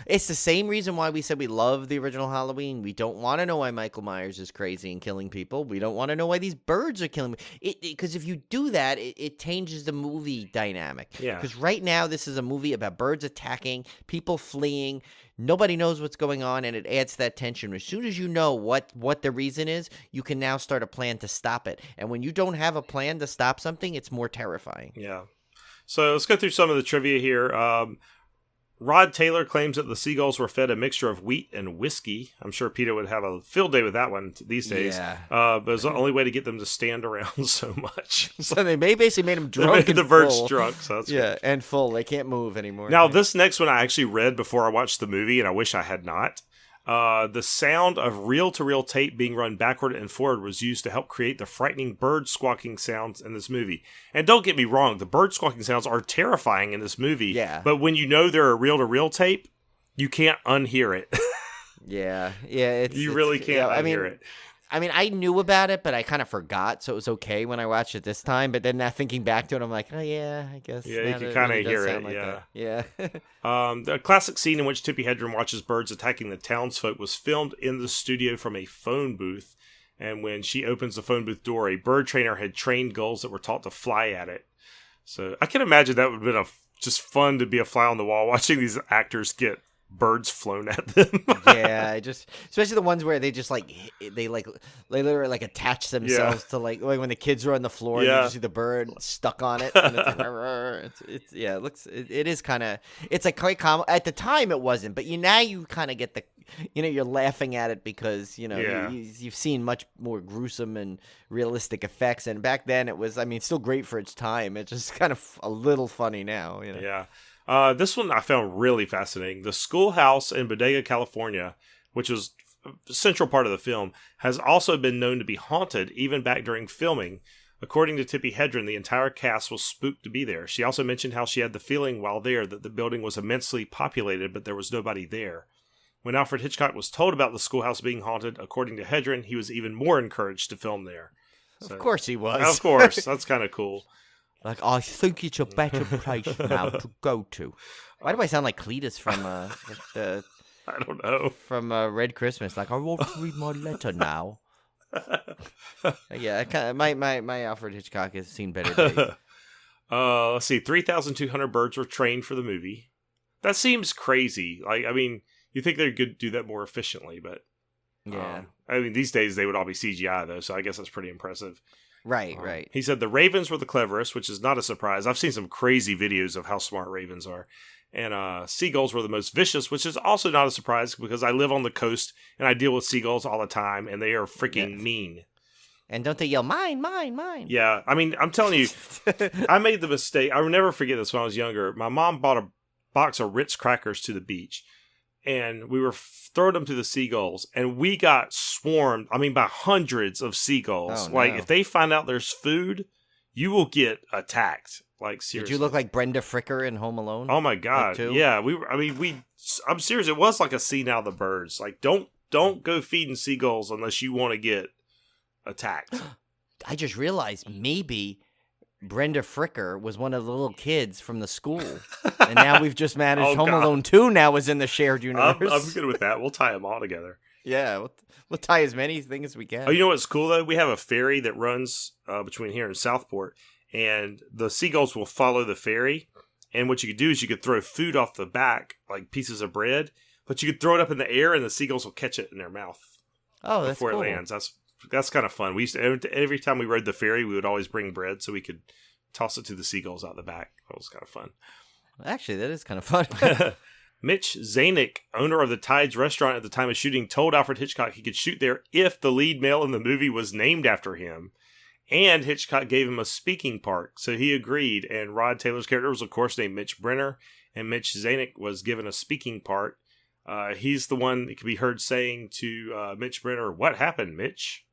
It's the same reason why we said we love the original Halloween. We don't want to know why Michael Myers is crazy and killing people. We don't want to know why these birds are killing me. Because if you do that, it changes the movie dynamic. Yeah. Because right now, this is a movie about birds attacking, people fleeing. Nobody knows what's going on, and it adds to that tension. As soon as you know what the reason is, you can now start a plan to stop it. And when you don't have a plan to stop something, it's more terrifying. Yeah. So let's go through some of the trivia here. Rod Taylor claims that the seagulls were fed a mixture of wheat and whiskey. I'm sure Peter would have a field day with that one these days. Yeah. But it's the only way to get them to stand around so much. So they basically made them drunk and the birds full. drunk. So that's good. And full. They can't move anymore. Now, this next one I actually read before I watched the movie, and I wish I had not. The sound of reel-to-reel tape being run backward and forward was used to help create the frightening bird squawking sounds in this movie. And don't get me wrong, the bird squawking sounds are terrifying in this movie. Yeah. But when you know they're a reel-to-reel tape, you can't unhear it. Yeah. You really can't unhear it. I mean, I knew about it, but I kind of forgot, so it was okay when I watched it this time. But then now thinking back to it, I'm like, oh yeah, I guess. Yeah, you can kind of hear it. Like yeah. Yeah. The classic scene in which Tippi Hedren watches birds attacking the townsfolk was filmed in the studio from a phone booth. And when she opens the phone booth door, a bird trainer had trained gulls that were taught to fly at it. So I can imagine that would have been just fun to be a fly on the wall watching these actors get birds flown at them. Yeah, especially the ones where they just they literally like attach themselves to like when the kids are on the floor and you just see the bird stuck on it. And it is kind of, it's like quite common. At the time it wasn't, but now you kind of get the, you're laughing at it because you've seen much more gruesome and realistic effects, and back then it was, I mean, still great for its time. It's just kind of a little funny now. Yeah. This one I found really fascinating. The schoolhouse in Bodega, California, which was a central part of the film, has also been known to be haunted even back during filming. According to Tippi Hedren, the entire cast was spooked to be there. She also mentioned how she had the feeling while there that the building was immensely populated, but there was nobody there. When Alfred Hitchcock was told about the schoolhouse being haunted, according to Hedren, he was even more encouraged to film there. So, of course he was. Of course. That's kind of cool. Like, I think it's a better place now to go to. Why do I sound like Cletus from I don't know. From Red Christmas? Like, I want to read my letter now. Yeah, my Alfred Hitchcock has seen better days. Let's see. 3,200 birds were trained for the movie. That seems crazy. Like, I mean, you think they could do that more efficiently, but yeah. I mean, these days they would all be CGI though, so I guess that's pretty impressive. Right. He said the ravens were the cleverest, which is not a surprise. I've seen some crazy videos of how smart ravens are. And seagulls were the most vicious, which is also not a surprise because I live on the coast and I deal with seagulls all the time, and they are freaking mean. And don't they yell, mine? Yeah, I mean, I'm telling you, I made the mistake. I will never forget this when I was younger. My mom bought a box of Ritz crackers to the beach, and we were throwing them to the seagulls, and we got swarmed, I mean, by hundreds of seagulls. Oh, no. Like, if they find out there's food, you will get attacked. Like, seriously. Did you look like Brenda Fricker in Home Alone? Oh, my God. Yeah, I'm serious. It was like a See Now the Birds. Like, don't go feeding seagulls unless you want to get attacked. I just realized maybe Brenda Fricker was one of the little kids from the school. And now we've just managed Home Alone 2 now is in the shared universe. I'm good with that. We'll tie them all together. Yeah, we'll tie as many things as we can. Oh, you know what's cool, though? We have a ferry that runs between here and Southport, and the seagulls will follow the ferry. And what you could do is you could throw food off the back, like pieces of bread, but you could throw it up in the air, and the seagulls will catch it in their mouth. Oh, that's before cool. It lands. That's kind of fun. We used to, every time we rode the ferry, we would always bring bread so we could toss it to the seagulls out the back. That was kind of fun. Actually, that is kind of fun. Mitch Zanuck, owner of the Tides restaurant at the time of shooting, told Alfred Hitchcock he could shoot there if the lead male in the movie was named after him. And Hitchcock gave him a speaking part, so he agreed. And Rod Taylor's character was, of course, named Mitch Brenner, and Mitch Zanuck was given a speaking part. He's the one that could be heard saying to Mitch Brenner, "What happened, Mitch?"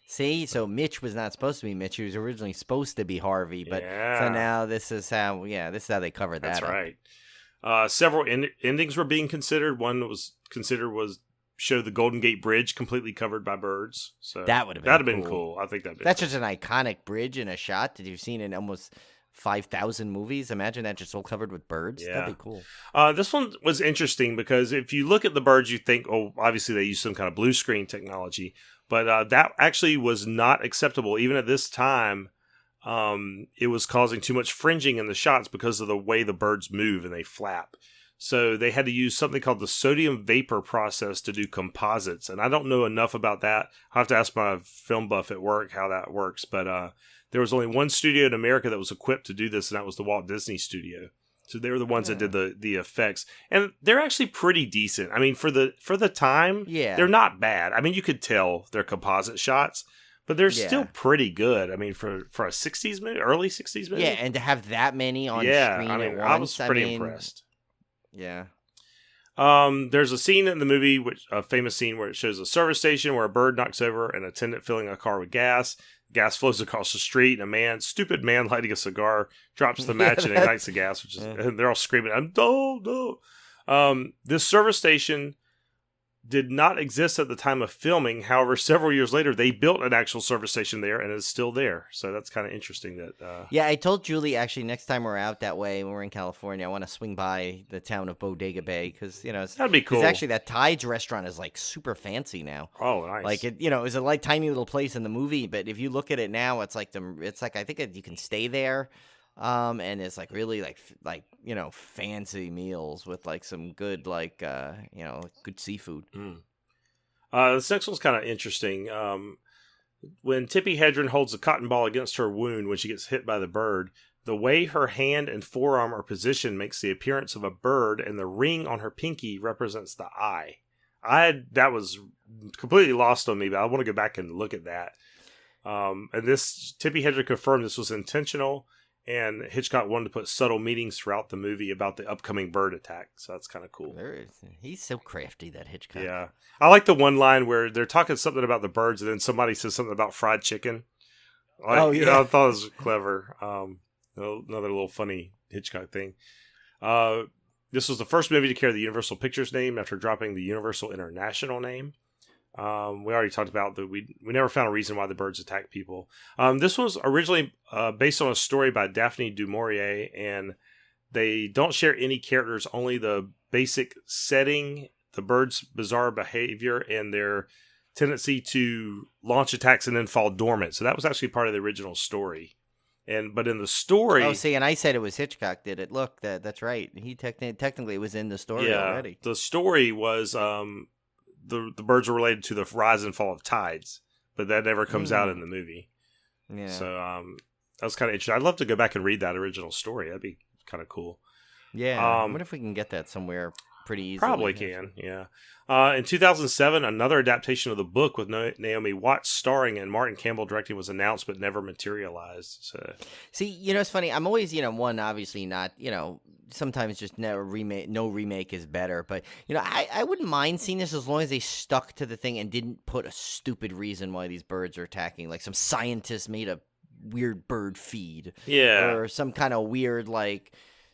See, so Mitch was not supposed to be Mitch. He was originally supposed to be Harvey, but so now this is how they covered that. That's right. Several endings were being considered. One that was considered was show the Golden Gate Bridge completely covered by birds. So that would have been cool. I think that's just an iconic bridge in a shot that you've seen in almost 5,000 movies. Imagine that just all covered with birds. Yeah. That'd be cool. This one was interesting because if you look at the birds, you think, oh, obviously they use some kind of blue screen technology. But that actually was not acceptable. Even at this time, it was causing too much fringing in the shots because of the way the birds move and they flap. So they had to use something called the sodium vapor process to do composites. And I don't know enough about that. I'll have to ask my film buff at work how that works. But there was only one studio in America that was equipped to do this, and that was the Walt Disney Studio. So they were the ones that did the effects, and they're actually pretty decent. I mean, for the time, they're not bad. I mean, you could tell they're composite shots, but they're still pretty good. I mean, for a '60s movie, early '60s movie, and to have that many on screen at once, I was pretty impressed. Yeah. There's a scene in the movie, a famous scene where it shows a service station where a bird knocks over an attendant filling a car with gas. Gas flows across the street, and a stupid man lighting a cigar, drops the match and ignites the gas, and they're all screaming, no. This service station did not exist at the time of filming. However, several years later, they built an actual service station there, and it's still there. So that's kind of interesting. That Yeah, I told Julie, actually, next time we're out that way, when we're in California, I want to swing by the town of Bodega Bay, because, that'd be cool. It's actually, that Tides restaurant is, like, super fancy now. Oh, nice. Like, it was a, like, tiny little place in the movie, but if you look at it now, it's like, I think you can stay there. And it's like really like fancy meals with like some good good seafood. This next one's kind of interesting. When Tippi Hedren holds a cotton ball against her wound when she gets hit by the bird, the way her hand and forearm are positioned makes the appearance of a bird, and the ring on her pinky represents the eye. That was completely lost on me, but I want to go back and look at that. And this Tippi Hedren confirmed this was intentional. And Hitchcock wanted to put subtle meanings throughout the movie about the upcoming bird attack. So that's kind of cool. He's so crafty, that Hitchcock. Yeah. I like the one line where they're talking something about the birds, and then somebody says something about fried chicken. I thought it was clever. Another little funny Hitchcock thing. This was the first movie to carry the Universal Pictures name after dropping the Universal International name. We already talked about that we never found a reason why the birds attack people. This was originally based on a story by Daphne du Maurier, and they don't share any characters, only the basic setting, the birds' bizarre behavior, and their tendency to launch attacks and then fall dormant. So that was actually part of the original story. But in the story... Oh, see, and I said it was Hitchcock did it. Look, that's right. He technically was in the story already. The story was... The birds were related to the rise and fall of tides, but that never comes out in the movie. Yeah. So that was kind of interesting. I'd love to go back and read that original story. That'd be kind of cool. Yeah. I wonder if we can get that somewhere pretty easily. Probably can, yeah. In 2007, another adaptation of the book with Naomi Watts starring and Martin Campbell directing was announced but never materialized. So. See, it's funny. I'm always, one, obviously not, sometimes just no remake is better. But, I wouldn't mind seeing this as long as they stuck to the thing and didn't put a stupid reason why these birds are attacking. Like some scientist made a weird bird feed. Yeah. Or some kind of weird,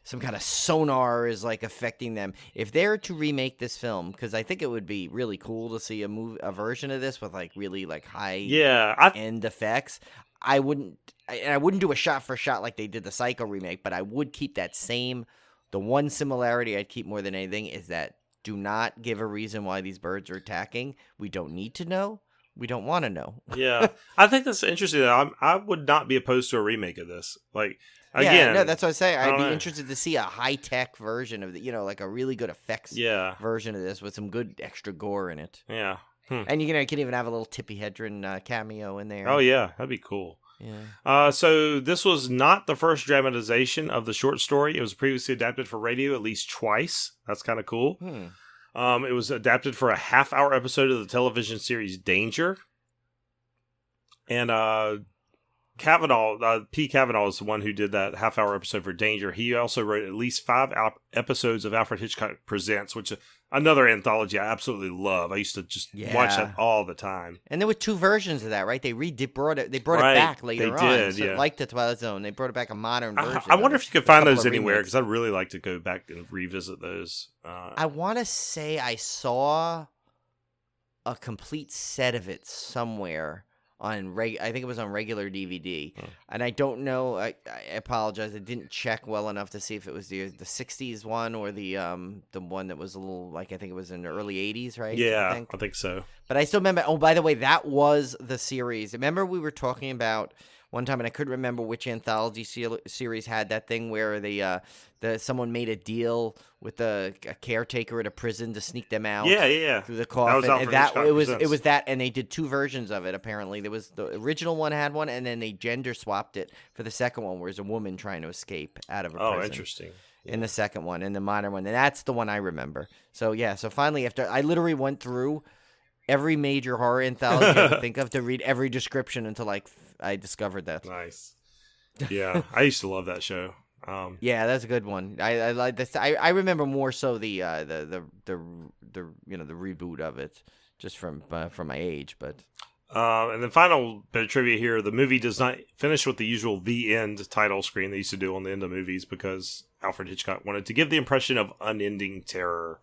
some kind of sonar is affecting them. If they're to remake this film, because I think it would be really cool to see a version of this with really high end effects. I wouldn't do a shot for shot like they did the Psycho remake, but I would keep that same. The one similarity I'd keep more than anything is that do not give a reason why these birds are attacking. We don't need to know. We don't want to know. Yeah, I think that's interesting. I would not be opposed to a remake of this. Again, yeah, no, that's what I say. I'd be interested to see a high-tech version of a really good effects version of this with some good extra gore in it. Yeah. And you can even have a little Tippi Hedren cameo in there. Oh, yeah. That'd be cool. Yeah. So this was not the first dramatization of the short story. It was previously adapted for radio at least twice. That's kind of cool. It was adapted for a half-hour episode of the television series Danger. And P. Cavanaugh is the one who did that half-hour episode for Danger. He also wrote at least 5 episodes of Alfred Hitchcock Presents, which is another anthology I absolutely love. I used to just watch that all the time. And there were 2 versions of that, right? They brought it back later on. They did, so like the Twilight Zone. They brought it back a modern version. I wonder if you could find those anywhere, because I'd really like to go back and revisit those. I want to say I saw a complete set of it somewhere. I think it was on regular DVD, and I don't know. I apologize. I didn't check well enough to see if it was the '60s one or the one that was a little I think it was in the early '80s, right? Yeah, I think so. But I still remember. Oh, by the way, that was the series. Remember we were talking about one time, and I couldn't remember which anthology series had that thing where someone made a deal with a caretaker at a prison to sneak them out. Yeah. Through the coffin. It was that, and they did 2 versions of it. Apparently, there was the original one had one, and then they gender swapped it for the second one, where it's a woman trying to escape out of a prison. Oh, interesting. In the second one, in the modern one, and that's the one I remember. So so finally, after I literally went through every major horror anthology I could think of to read every description until I discovered that. Nice. Yeah, I used to love that show. Yeah, that's a good one. I like this. I remember more so the the reboot of it, just from my age. But and then final bit of trivia here: the movie does not finish with the usual "the end" title screen they used to do on the end of movies because Alfred Hitchcock wanted to give the impression of unending terror.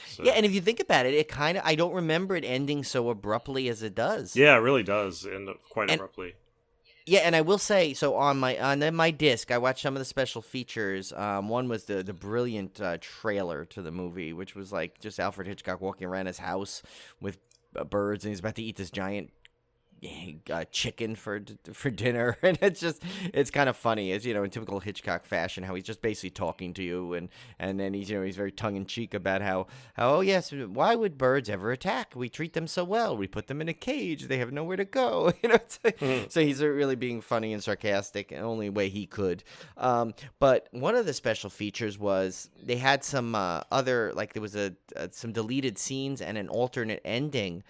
So. Yeah, and if you think about it, I don't remember it ending so abruptly as it does. Yeah, it really does end up quite abruptly. Yeah, and I will say, so on my disc, I watched some of the special features. One was the brilliant trailer to the movie, which was like just Alfred Hitchcock walking around his house with birds, and he's about to eat this giant chicken for dinner, and it's kind of funny, as in typical Hitchcock fashion, how he's just basically talking to you, and then he's very tongue in cheek about how oh yes, why would birds ever attack? We treat them so well. We put them in a cage. They have nowhere to go. So he's really being funny and sarcastic, the only way he could. But one of the special features was they had some other, like there was some deleted scenes and an alternate ending.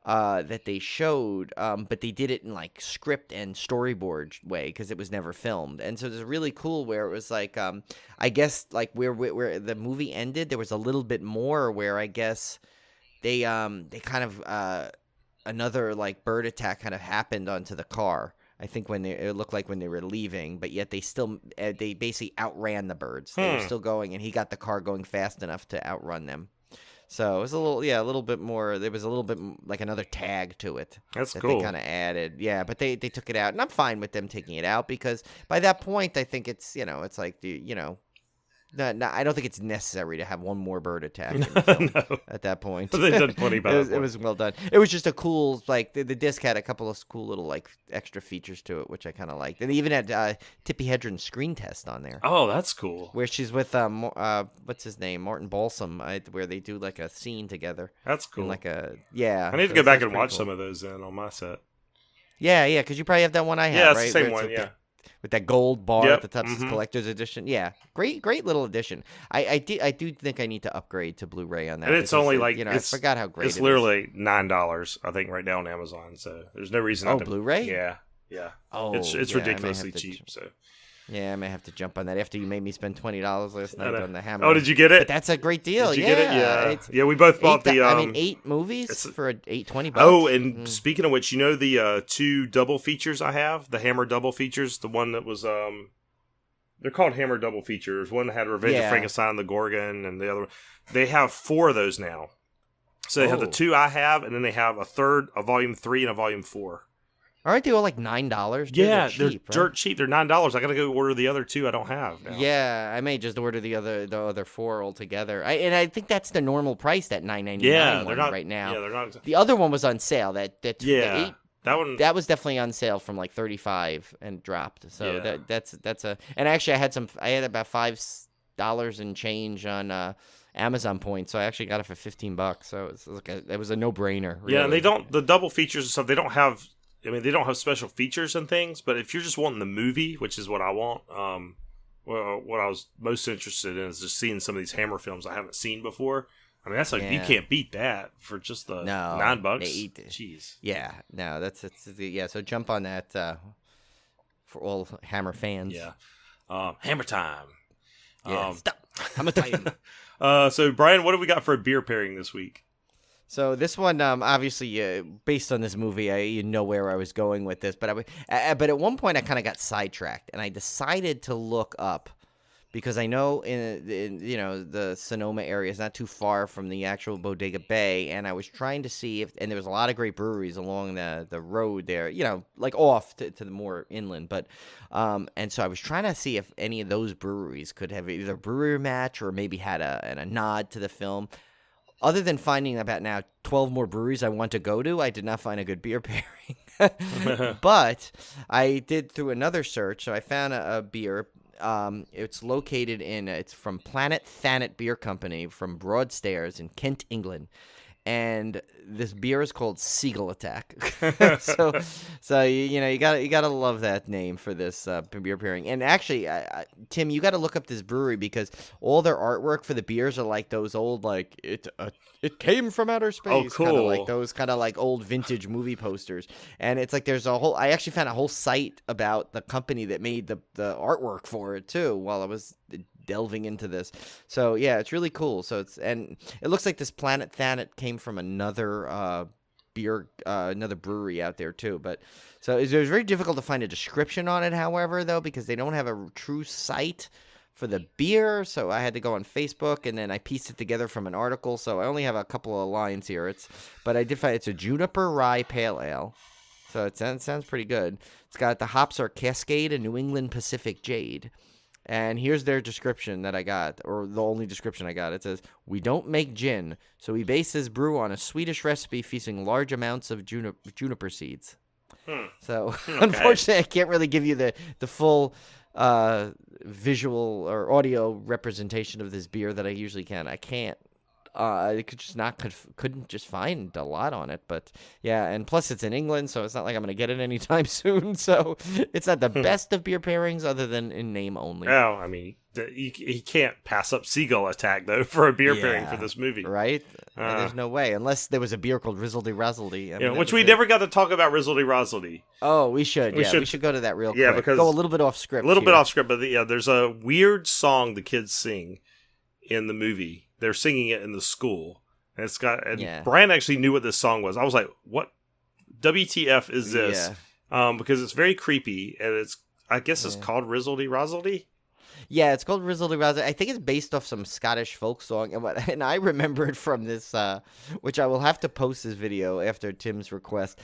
That they showed, but they did it in like script and storyboard way because it was never filmed. And so it was really cool where it was like, I guess like where the movie ended, there was a little bit more where I guess they kind of another like bird attack kind of happened onto the car. I think it looked like when they were leaving, but yet they still they basically outran the birds. They were still going, and he got the car going fast enough to outrun them. So it was a little bit more. There was a little bit like another tag to it. That's that cool. They kind of added, yeah. But they took it out, and I'm fine with them taking it out because by that point, I think it's it's like no, I don't think it's necessary to have one more bird attack in the film at that point. They've done plenty by that point. It was well done. It was just a cool, like, the disc had a couple of cool little, like, extra features to it, which I kind of liked. And they even had Tippi Hedren's screen test on there. Oh, that's cool. Where she's with, what's his name? Martin Balsam, where they do, like, a scene together. That's cool. Yeah. I need to go back and watch some of those then on my set. Yeah, because you probably have that one I have, yeah, right? It's the same one, yeah. With that gold bar Yep. at the top, it's collector's edition. Yeah, great little edition. I do think I need to upgrade to Blu-ray on that. And it's only like I forgot how great it's literally $9, I think, right now on Amazon. So there's no reason. Oh, Blu-ray? Yeah. Oh, it's ridiculously cheap. So yeah, I may have to jump on that after you made me spend $20 last night on the Hammer. Oh, did you get it? But that's a great deal. Did you get it? Yeah. We both bought the. 8 movies for $20. Oh, and speaking of which, the 2 double features I have, the Hammer double features, the one that was they're called Hammer double features. One had Revenge of Frankenstein and the Gorgon, and the other one. They have 4 of those now. So they have the 2 I have, and then they have a volume 3 and a volume 4. Aren't they all like $9? Yeah, they're cheap, dirt cheap. They're $9. I gotta go order the other 2 I don't have now. Yeah, I may just order the other 4 altogether. I think that's the normal price, that $9.99 right now. Yeah, they're not. The other one was on sale. That that one was definitely on sale from like $35 and dropped. So that's a. And actually, I had about $5 and change on Amazon points, so I actually got it for $15. So it was a no brainer. Really. Yeah, and the double features and stuff. They don't have special features and things, but if you're just wanting the movie, which is what I want, what I was most interested in is just seeing some of these Hammer films I haven't seen before. I mean, that's like you can't beat that for just the $9. Jeez. Yeah, no, that's yeah. So jump on that for all Hammer fans. Yeah, Hammer time. Yeah, stop. I'm a titan. So Brian, what have we got for a beer pairing this week? So this one, obviously, based on this movie, you know where I was going with this. But but at one point, I kind of got sidetracked, and I decided to look up because I know in the Sonoma area is not too far from the actual Bodega Bay, and I was trying to see and there was a lot of great breweries along the road there, like off to the more inland. But and so I was trying to see if any of those breweries could have either a brewery match or maybe had a nod to the film. Other than finding about now 12 more breweries I want to go to, I did not find a good beer pairing. But I did through another search, so I found a beer. It's located it's from Planet Thanet Beer Company from Broadstairs in Kent, England. and this beer is called Seagull Attack. so you gotta love that name for this beer pairing. And actually, Tim, you got to look up this brewery because all their artwork for the beers are like those old it came from outer space. Oh, cool! Kinda like those kind of like old vintage movie posters. And it's like there's a whole. I actually found a whole site about the company that made the artwork for it too. While I was delving into this. So yeah, it's really cool. So it looks like this Planet Thanet came from another another brewery out there too. But so it was very difficult to find a description on it, however, though, because they don't have a true site for the beer. So I had to go on Facebook and then I pieced it together from an article. So I only have a couple of lines here. But I did find it's a juniper rye pale ale. So it sounds pretty good. It's got the hops are Cascade and New England Pacific Jade. And here's their description that I got, or the only description I got. It says, "We don't make gin, so we base this brew on a Swedish recipe featuring large amounts of juniper seeds." So, unfortunately, I can't really give you the full visual or audio representation of this beer that I usually can. I can't. I couldn't just find a lot on it, but yeah, and plus it's in England, so it's not like I'm going to get it anytime soon. So it's not the best of beer pairings, other than in name only. Oh, I mean, he can't pass up Seagull Attack though for a beer pairing for this movie, right? There's no way, unless there was a beer called Rizzledy Razzledy. Which we never got to talk about Rizzledy Razzledy. Oh, we should. We should go to that real quick. Yeah, because go a little bit off script. But there's a weird song the kids sing in the movie. They're singing it in the school, and Brian actually knew what this song was. I was like, "What WTF is this?" Because it's very creepy, and I guess it's called Rizzledy Razzledy. Yeah, it's called Rizzledy Razzledy. I think it's based off some Scottish folk song, and I remember it from this, which I will have to post this video after Tim's request.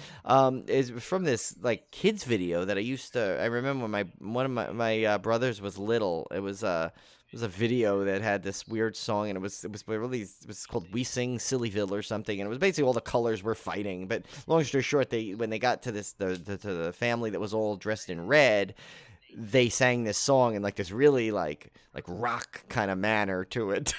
Is from this like kids video that I remember when one of my brothers was little. It was a video that had this weird song, and it was called "We Sing Sillyville" or something, and it was basically all the colors were fighting. But long story short, when they got to the family that was all dressed in red, they sang this song in like this really like rock kind of manner to it.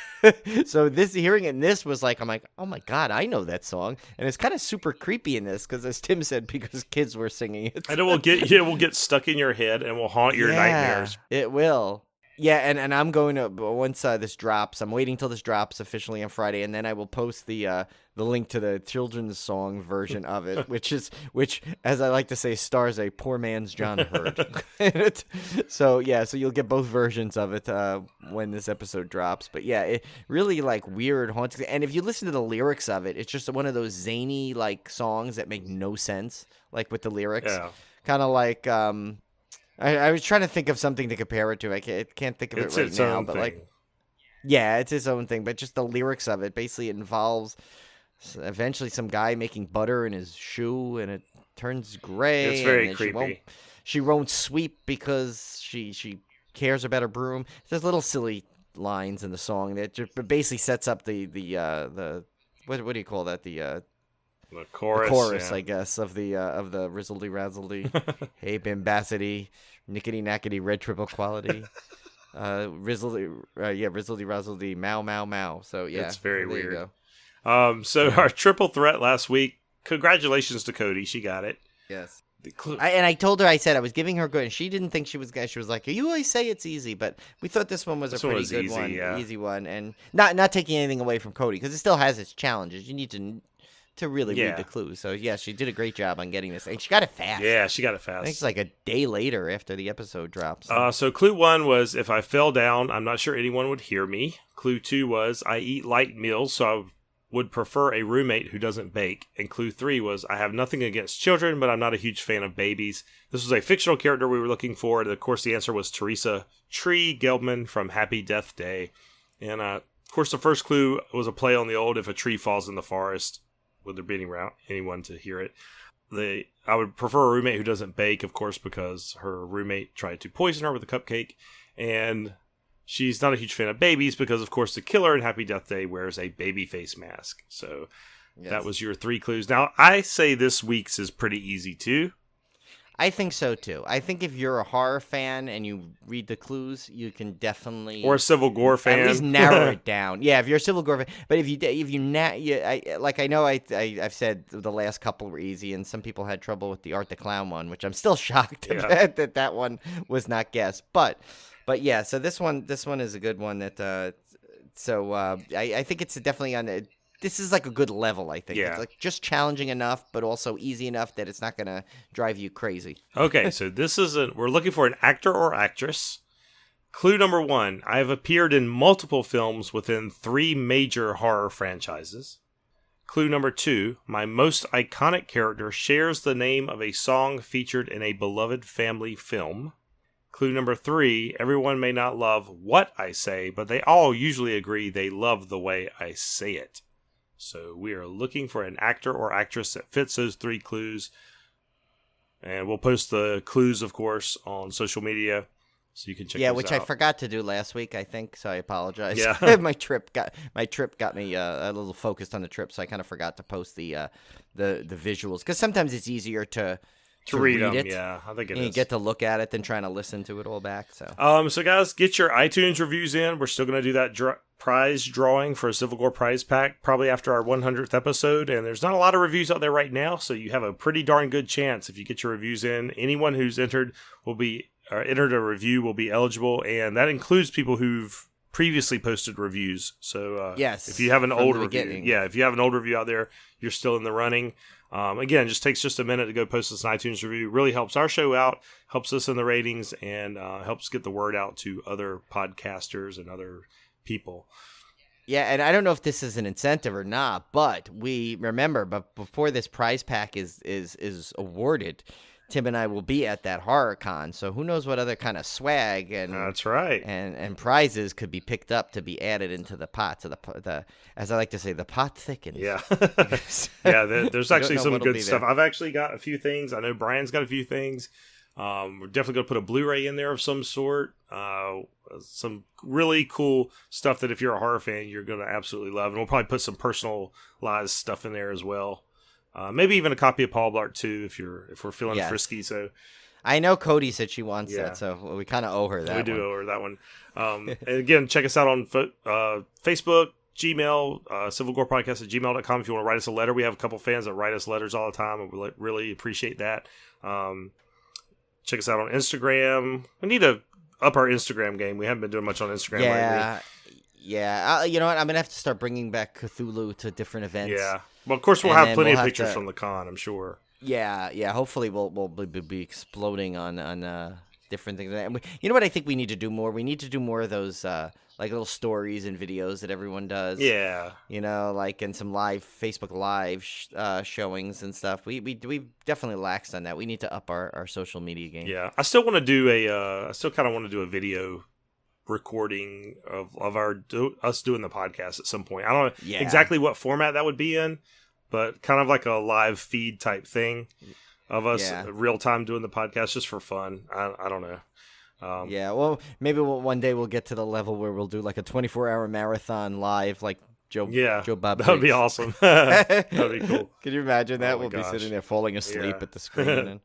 So hearing it in this was like, I'm like, oh my God, I know that song, and it's kind of super creepy in this because, as Tim said, because kids were singing it. And it will get stuck in your head and will haunt your nightmares. It will. Yeah, and I'm going to, once this drops, I'm waiting till this drops officially on Friday, and then I will post the link to the children's song version of it, which, as I like to say, stars a poor man's John Hurt. So you'll get both versions of it when this episode drops. But yeah, it really like weird haunting. And if you listen to the lyrics of it, it's just one of those zany like songs that make no sense, like with the lyrics. Yeah. Kind of like I was trying to think of something to compare it to. I can't think of it right now, but like, yeah, it's his own thing. But just the lyrics of it, basically, it involves eventually some guy making butter in his shoe, and it turns gray. It's very creepy. She won't sweep because she cares about her broom. There's little silly lines in the song that just basically sets up the what do you call that? The chorus, I guess, of the Rizzledy Razzledy. Hey, Bimbassity, Nickety Nackety, Red Triple Quality. Rizzledy Razzledy, Mow Mow Mow. So yeah, it's very weird. Our triple threat last week. Congratulations to Cody, she got it. Yes. I told her, I said I was giving her good, and she didn't think she was like, you always say it's easy, but we thought this one was a pretty good one, easy one, and not taking anything away from Cody, because it still has its challenges. You need to really read the clues. So yeah, she did a great job on getting this, and she got it fast. Yeah, she got it fast. I think it's like a day later after the episode drops. So clue 1 was, if I fell down, I'm not sure anyone would hear me. Clue 2 was, I eat light meals, so I would prefer a roommate who doesn't bake. And clue 3 was, I have nothing against children, but I'm not a huge fan of babies. This was a fictional character we were looking for, and of course the answer was Teresa Tree Gelbman from Happy Death Day. And of course the first clue was a play on the old, if a tree falls in the forest, would there be anyone to hear it? I would prefer a roommate who doesn't bake, of course, because her roommate tried to poison her with a cupcake. And she's not a huge fan of babies because, of course, the killer in Happy Death Day wears a baby face mask. So that was your 3 clues. Now, I say this week's is pretty easy, too. I think so too. I think if you're a horror fan and you read the clues, you can definitely Or a Civil Gore fan. at least narrow it down. Yeah, if you're a Civil Gore fan, but if I know I've said the last couple were easy, and some people had trouble with the Art the Clown one, which I'm still shocked that one was not guessed. But yeah, so this one is a good one. That I think it's definitely on the. This is like a good level, I think. Yeah. It's like just challenging enough, but also easy enough that it's not going to drive you crazy. Okay, so we're looking for an actor or actress. Clue number 1, I have appeared in multiple films within 3 major horror franchises. Clue number 2, my most iconic character shares the name of a song featured in a beloved family film. Clue number 3, everyone may not love what I say, but they all usually agree they love the way I say it. So we are looking for an actor or actress that fits those 3 clues. And we'll post the clues, of course, on social media, so you can check those out. Yeah, which I forgot to do last week, I think, so I apologize. Yeah. my trip got me a little focused on the trip, so I kind of forgot to post the visuals. Because sometimes it's easier to read them, it. yeah, I think it and is. You get to look at it than trying to listen to it all back. So guys, get your iTunes reviews in. We're still going to do that prize drawing for a Civil Gore prize pack probably after our 100th episode, and there's not a lot of reviews out there right now, so you have a pretty darn good chance if you get your reviews in. Anyone who's entered a review will be eligible, and that includes people who've previously posted reviews. So yes, if you have an old review, beginning. if you have an old review out there, you're still in the running. Again, just takes just a minute to go post this an iTunes review. Really helps our show out, helps us in the ratings, and helps get the word out to other podcasters and other people. Yeah, and I don't know if this is an incentive or not, but but before this prize pack is awarded, Tim and I will be at that horror con. So who knows what other kind of swag and that's right, and prizes could be picked up to be added into the pot. So the as I like to say, the pot thickens. Yeah, yeah. There's actually some good stuff. There. I've actually got a few things. I know Brian's got a few things. We're definitely going to put a Blu-ray in there of some sort. Some really cool stuff that if you're a horror fan, you're going to absolutely love. And we'll probably put some personalized stuff in there as well. Maybe even a copy of Paul Blart 2 if we're feeling frisky. So I know Cody said she wants that, so we kind of owe her that. We do owe her that one. And again, check us out on Facebook, Gmail, civilgorepodcast@gmail.com. If you want to write us a letter, we have a couple fans that write us letters all the time, and we really appreciate that. Check us out on Instagram. We need to up our Instagram game. We haven't been doing much on Instagram lately. Yeah. You know what? I'm going to have to start bringing back Cthulhu to different events. Yeah. Well, of course, we'll have plenty of pictures from the con, I'm sure. Yeah. Hopefully, we'll be exploding on different things. And you know what I think we need to do more? We need to do more of those like little stories and videos that everyone does. Yeah. You know, like in some live Facebook Live showings and stuff. We definitely laxed on that. We need to up our social media game. Yeah. I still want to do I still kind of want to do a video recording of us doing the podcast at some point. I don't know exactly what format that would be in, but kind of like a live feed type thing of us real time doing the podcast just for fun. I don't know. Well, maybe one day we'll get to the level where we'll do like a 24-hour marathon live, like Joe Bob. That would be awesome. That'd be cool. Can you imagine that? We'll gosh. be sitting there falling asleep at the screen.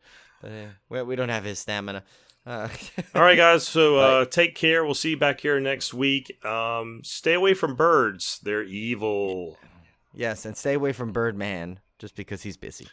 But we don't have his stamina. All right, guys. So take care. We'll see you back here next week. Stay away from birds. They're evil. Yes, and stay away from Birdman just because he's busy.